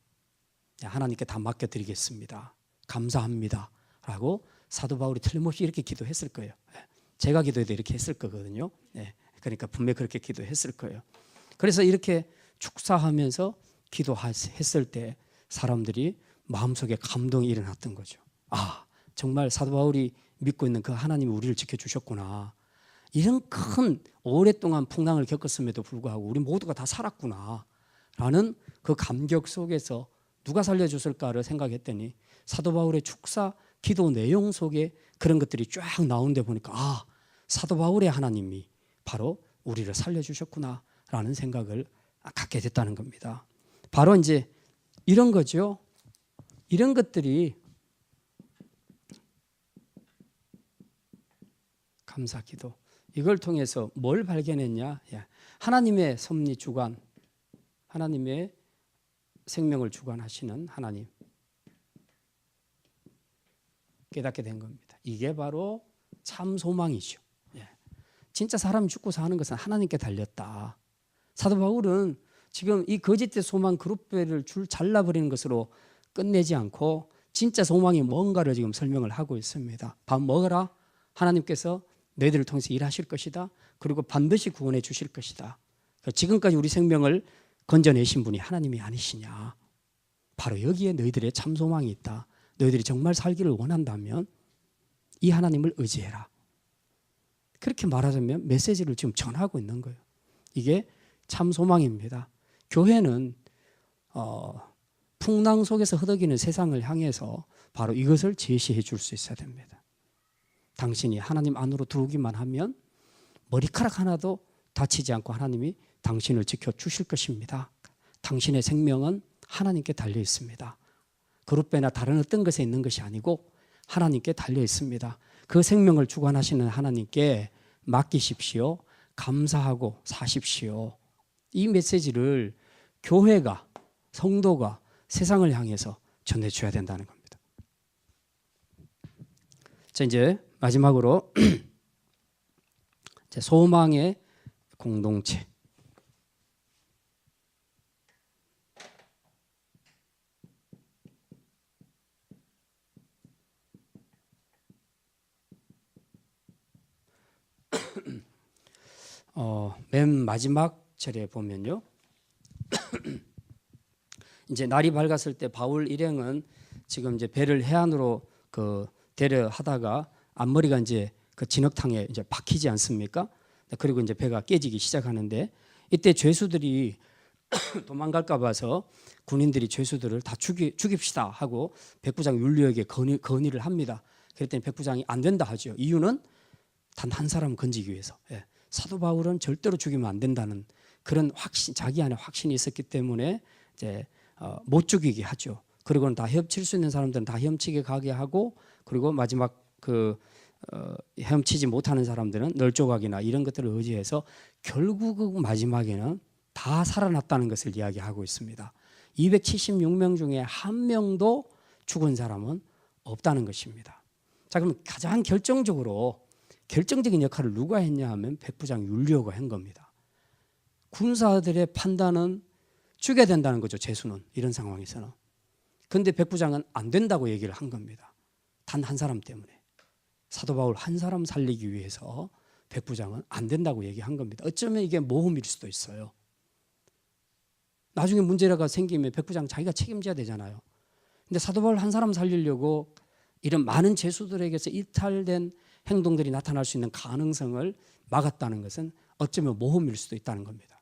하나님께 다 맡겨드리겠습니다. 감사합니다 라고 사도 바울이 틀림없이 이렇게 기도했을 거예요. 제가 기도해도 이렇게 했을 거거든요. 그러니까 분명히 그렇게 기도했을 거예요. 그래서 이렇게 축사하면서 기도했을 때 사람들이 마음속에 감동이 일어났던 거죠. 정말 사도 바울이 믿고 있는 그 하나님이 우리를 지켜주셨구나. 이런 큰 오랫동안 풍랑을 겪었음에도 불구하고 우리 모두가 다 살았구나 라는 그 감격 속에서 누가 살려줬을까를 생각했더니 사도 바울의 축사 기도 내용 속에 그런 것들이 쫙 나오는데 보니까 사도 바울의 하나님이 바로 우리를 살려주셨구나 라는 생각을 갖게 됐다는 겁니다. 바로 이제 이런 거죠. 이런 것들이 감사기도. 이걸 통해서 뭘 발견했냐? 하나님의 섭리 주관, 하나님의 생명을 주관하시는 하나님 깨닫게 된 겁니다. 이게 바로 참 소망이죠. 진짜 사람이 죽고 사는 것은 하나님께 달렸다. 사도 바울은 지금 이 거짓의 소망 그룹배를 잘라버리는 것으로 끝내지 않고 진짜 소망이 뭔가를 지금 설명을 하고 있습니다. 밥 먹어라. 하나님께서 너희들을 통해서 일하실 것이다. 그리고 반드시 구원해 주실 것이다. 지금까지 우리 생명을 건져내신 분이 하나님이 아니시냐. 바로 여기에 너희들의 참 소망이 있다. 너희들이 정말 살기를 원한다면 이 하나님을 의지해라. 그렇게 말하자면 메시지를 지금 전하고 있는 거예요. 이게 참 소망입니다. 교회는 풍랑 속에서 허덕이는 세상을 향해서 바로 이것을 제시해 줄 수 있어야 됩니다. 당신이 하나님 안으로 들어오기만 하면 머리카락 하나도 다치지 않고 하나님이 당신을 지켜주실 것입니다. 당신의 생명은 하나님께 달려 있습니다. 그룹배나 다른 어떤 것에 있는 것이 아니고 하나님께 달려 있습니다. 그 생명을 주관하시는 하나님께 맡기십시오. 감사하고 사십시오. 이 메시지를 교회가, 성도가 세상을 향해서 전해줘야 된다는 겁니다. 자, 이제 마지막으로 소망의 공동체. 맨 마지막 절에 보면요. 이제 날이 밝았을 때 바울 일행은 지금 이제 배를 해안으로 대려 하다가 앞머리가 이제 그 진흙탕에 이제 박히지 않습니까? 그리고 이제 배가 깨지기 시작하는데 이때 죄수들이 도망갈까 봐서 군인들이 죄수들을 다 죽입시다 하고 백부장 율리에게 건의를 합니다. 그랬더니 백부장이 안 된다 하죠. 이유는 단 한 사람 건지기 위해서. 예. 사도 바울은 절대로 죽이면 안 된다는 그런 확신, 자기 안에 확신이 있었기 때문에 이제 못 죽이게 하죠. 그리고는 다 헤엄칠 수 있는 사람들은 다 헤엄치게 가게 하고, 그리고 마지막 헤엄치지 못하는 사람들은 널조각이나 이런 것들을 의지해서 결국 마지막에는 다 살아났다는 것을 이야기하고 있습니다. 276명 중에 한 명도 죽은 사람은 없다는 것입니다. 자, 그럼 가장 결정적인 역할을 누가 했냐 하면 백부장 율리오가 한 겁니다. 군사들의 판단은 죽여야 된다는 거죠. 죄수는 이런 상황에서는. 그런데 백부장은 안 된다고 얘기를 한 겁니다. 단 한 사람 때문에. 사도 바울 한 사람 살리기 위해서 백부장은 안 된다고 얘기한 겁니다. 어쩌면 이게 모험일 수도 있어요. 나중에 문제가 생기면 백부장 자기가 책임져야 되잖아요. 근데 사도 바울 한 사람 살리려고 이런 많은 죄수들에게서 이탈된 행동들이 나타날 수 있는 가능성을 막았다는 것은 어쩌면 모험일 수도 있다는 겁니다.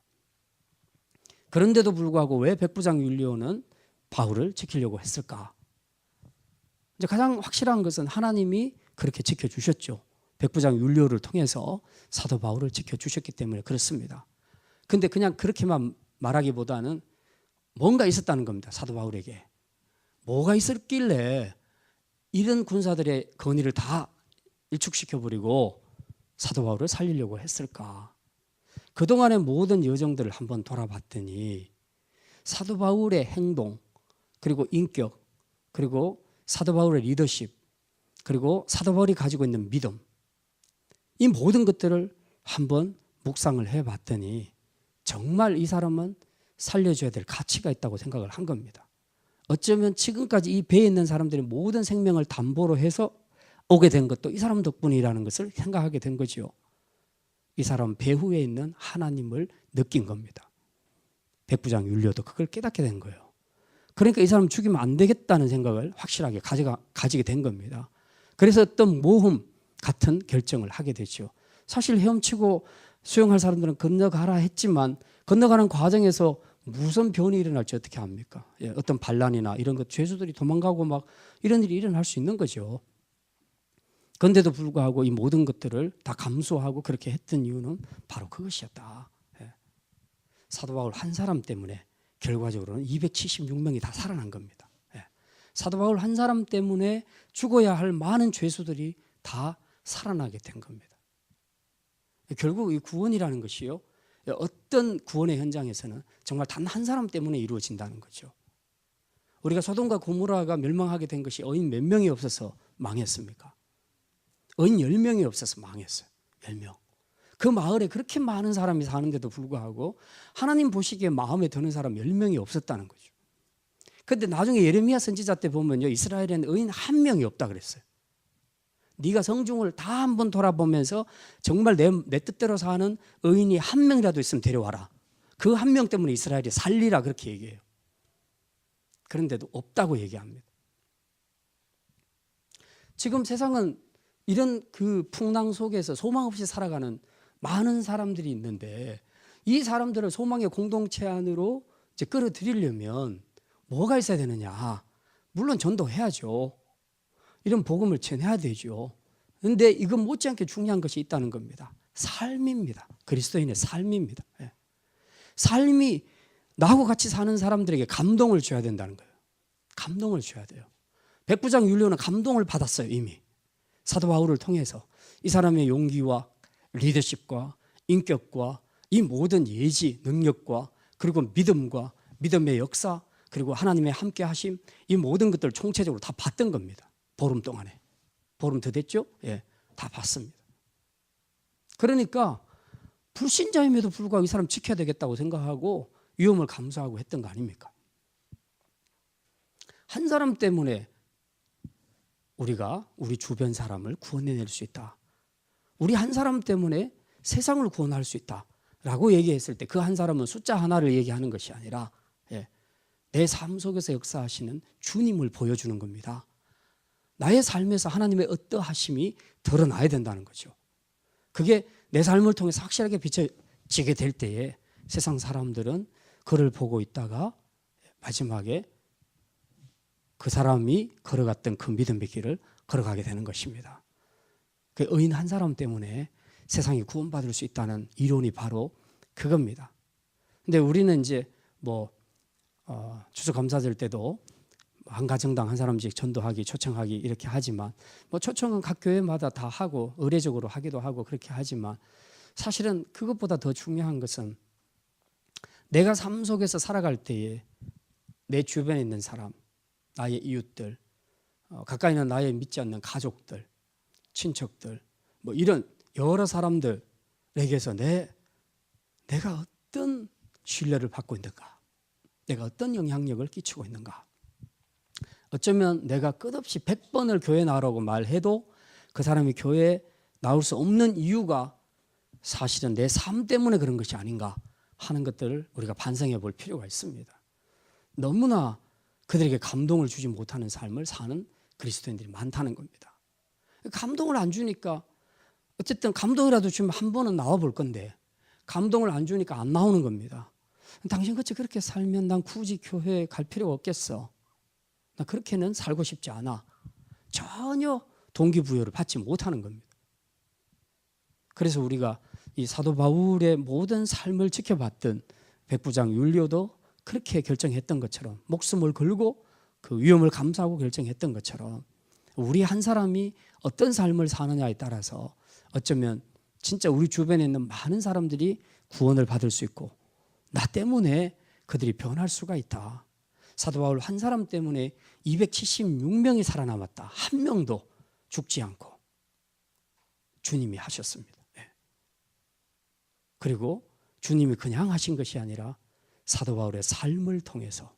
그런데도 불구하고 왜 백부장 율리오는 바울을 지키려고 했을까? 이제 가장 확실한 것은 하나님이 그렇게 지켜주셨죠. 백부장 율리오를 통해서 사도 바울을 지켜주셨기 때문에 그렇습니다. 근데 그냥 그렇게만 말하기보다는 뭔가 있었다는 겁니다. 사도 바울에게. 뭐가 있었길래 이런 군사들의 건의를 다 일축시켜버리고 사도 바울을 살리려고 했을까? 그동안의 모든 여정들을 한번 돌아봤더니 사도 바울의 행동, 그리고 인격, 그리고 사도 바울의 리더십, 그리고 사도 바울이 가지고 있는 믿음, 이 모든 것들을 한번 묵상을 해봤더니 정말 이 사람은 살려줘야 될 가치가 있다고 생각을 한 겁니다. 어쩌면 지금까지 이 배에 있는 사람들의 모든 생명을 담보로 해서 오게 된 것도 이 사람 덕분이라는 것을 생각하게 된 거죠. 이 사람 배후에 있는 하나님을 느낀 겁니다. 백부장 율리오도 그걸 깨닫게 된 거예요. 그러니까 이 사람 죽이면 안 되겠다는 생각을 확실하게 가지게 된 겁니다. 그래서 어떤 모험 같은 결정을 하게 되죠. 사실 헤엄치고 수영할 사람들은 건너가라 했지만 건너가는 과정에서 무슨 변이 일어날지 어떻게 압니까? 예, 어떤 반란이나 이런 것, 죄수들이 도망가고 막 이런 일이 일어날 수 있는 거죠. 그런데도 불구하고 이 모든 것들을 다 감수하고 그렇게 했던 이유는 바로 그것이었다. 예. 사도 바울 한 사람 때문에 결과적으로는 276명이 다 살아난 겁니다. 예. 사도 바울 한 사람 때문에 죽어야 할 많은 죄수들이 다 살아나게 된 겁니다. 결국 이 구원이라는 것이요, 어떤 구원의 현장에서는 정말 단 한 사람 때문에 이루어진다는 거죠. 우리가 소돔과 고모라가 멸망하게 된 것이 의인 몇 명이 없어서 망했습니까? 의인 10명이 없어서 망했어요. 10명. 그 마을에 그렇게 많은 사람이 사는데도 불구하고 하나님 보시기에 마음에 드는 사람 10명이 없었다는 거죠. 그런데 나중에 예레미야 선지자 때 보면요, 이스라엘에는 의인 한 명이 없다 그랬어요. 네가 성중을 다 한번 돌아보면서 정말 내 뜻대로 사는 의인이 한 명이라도 있으면 데려와라. 그 한 명 때문에 이스라엘이 살리라, 그렇게 얘기해요. 그런데도 없다고 얘기합니다. 지금 세상은 이런 그 풍랑 속에서 소망 없이 살아가는 많은 사람들이 있는데, 이 사람들을 소망의 공동체 안으로 이제 끌어들이려면 뭐가 있어야 되느냐? 물론 전도해야죠. 이런 복음을 전해야 되죠. 그런데 이건 못지않게 중요한 것이 있다는 겁니다. 삶입니다. 그리스도인의 삶입니다. 예. 삶이 나하고 같이 사는 사람들에게 감동을 줘야 된다는 거예요. 감동을 줘야 돼요. 백부장 율리오는 감동을 받았어요. 이미 사도 바울을 통해서 이 사람의 용기와 리더십과 인격과 이 모든 예지, 능력과 그리고 믿음과 믿음의 역사 그리고 하나님의 함께 하심 이 모든 것들을 총체적으로 다 봤던 겁니다. 보름 동안에. 보름 더 됐죠? 예, 다 봤습니다. 그러니까 불신자임에도 불구하고 이 사람 지켜야 되겠다고 생각하고 위험을 감수하고 했던 거 아닙니까? 한 사람 때문에 우리가 우리 주변 사람을 구원해낼 수 있다. 우리 한 사람 때문에 세상을 구원할 수 있다라고 얘기했을 때 그 한 사람은 숫자 하나를 얘기하는 것이 아니라 내 삶 속에서 역사하시는 주님을 보여주는 겁니다. 나의 삶에서 하나님의 어떠하심이 드러나야 된다는 거죠. 그게 내 삶을 통해서 확실하게 비춰지게 될 때에 세상 사람들은 그를 보고 있다가 마지막에 그 사람이 걸어갔던 그 믿음의 길을 걸어가게 되는 것입니다. 그 의인 한 사람 때문에 세상이 구원받을 수 있다는 이론이 바로 그겁니다. 근데 우리는 이제 추수감사절 때도 한 가정당 한 사람씩 전도하기, 초청하기 이렇게 하지만 초청은 각 교회마다 다 하고 의례적으로 하기도 하고 그렇게 하지만 사실은 그것보다 더 중요한 것은 내가 삶 속에서 살아갈 때에 내 주변에 있는 사람, 나의 이웃들, 가까이 있는 나의 믿지 않는 가족들, 친척들, 이런 여러 사람들에게서 내가 어떤 신뢰를 받고 있는가, 내가 어떤 영향력을 끼치고 있는가. 어쩌면 내가 끝없이 100번을 교회 나오라고 말해도 그 사람이 교회에 나올 수 없는 이유가 사실은 내 삶 때문에 그런 것이 아닌가 하는 것들을 우리가 반성해 볼 필요가 있습니다. 너무나 그들에게 감동을 주지 못하는 삶을 사는 그리스도인들이 많다는 겁니다. 감동을 안 주니까 어쨌든 감동이라도 주면 한 번은 나와 볼 건데 감동을 안 주니까 안 나오는 겁니다. 당신같이 그렇게 살면 난 굳이 교회에 갈 필요가 없겠어. 나 그렇게는 살고 싶지 않아. 전혀 동기부여를 받지 못하는 겁니다. 그래서 우리가 이 사도 바울의 모든 삶을 지켜봤던 백부장 율리오도 그렇게 결정했던 것처럼 목숨을 걸고 그 위험을 감수하고 결정했던 것처럼 우리 한 사람이 어떤 삶을 사느냐에 따라서 어쩌면 진짜 우리 주변에 있는 많은 사람들이 구원을 받을 수 있고 나 때문에 그들이 변할 수가 있다. 사도 바울 한 사람 때문에 276명이 살아남았다. 한 명도 죽지 않고 주님이 하셨습니다. 그리고 주님이 그냥 하신 것이 아니라 사도 바울의 삶을 통해서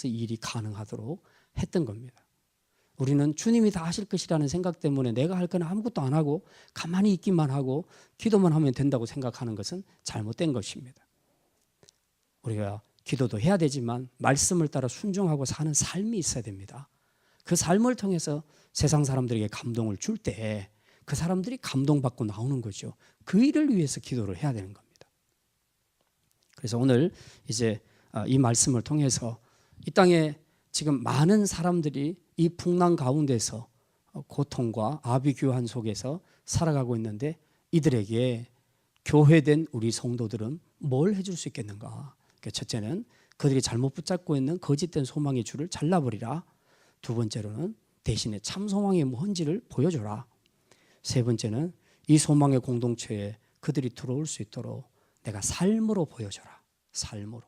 이 일이 가능하도록 했던 겁니다. 우리는 주님이 다 하실 것이라는 생각 때문에 내가 할 건 아무것도 안 하고 가만히 있기만 하고 기도만 하면 된다고 생각하는 것은 잘못된 것입니다. 우리가 기도도 해야 되지만 말씀을 따라 순종하고 사는 삶이 있어야 됩니다. 그 삶을 통해서 세상 사람들에게 감동을 줄 때 그 사람들이 감동받고 나오는 거죠. 그 일을 위해서 기도를 해야 되는 겁니다. 그래서 오늘 이제 이 말씀을 통해서 이 땅에 지금 많은 사람들이 이 풍랑 가운데서 고통과 아비규환 속에서 살아가고 있는데 이들에게 교회된 우리 성도들은 뭘 해줄 수 있겠는가? 첫째는 그들이 잘못 붙잡고 있는 거짓된 소망의 줄을 잘라버리라. 두 번째로는 대신에 참 소망이 뭔지를 보여줘라. 세 번째는 이 소망의 공동체에 그들이 들어올 수 있도록 내가 삶으로 보여줘라. 삶으로.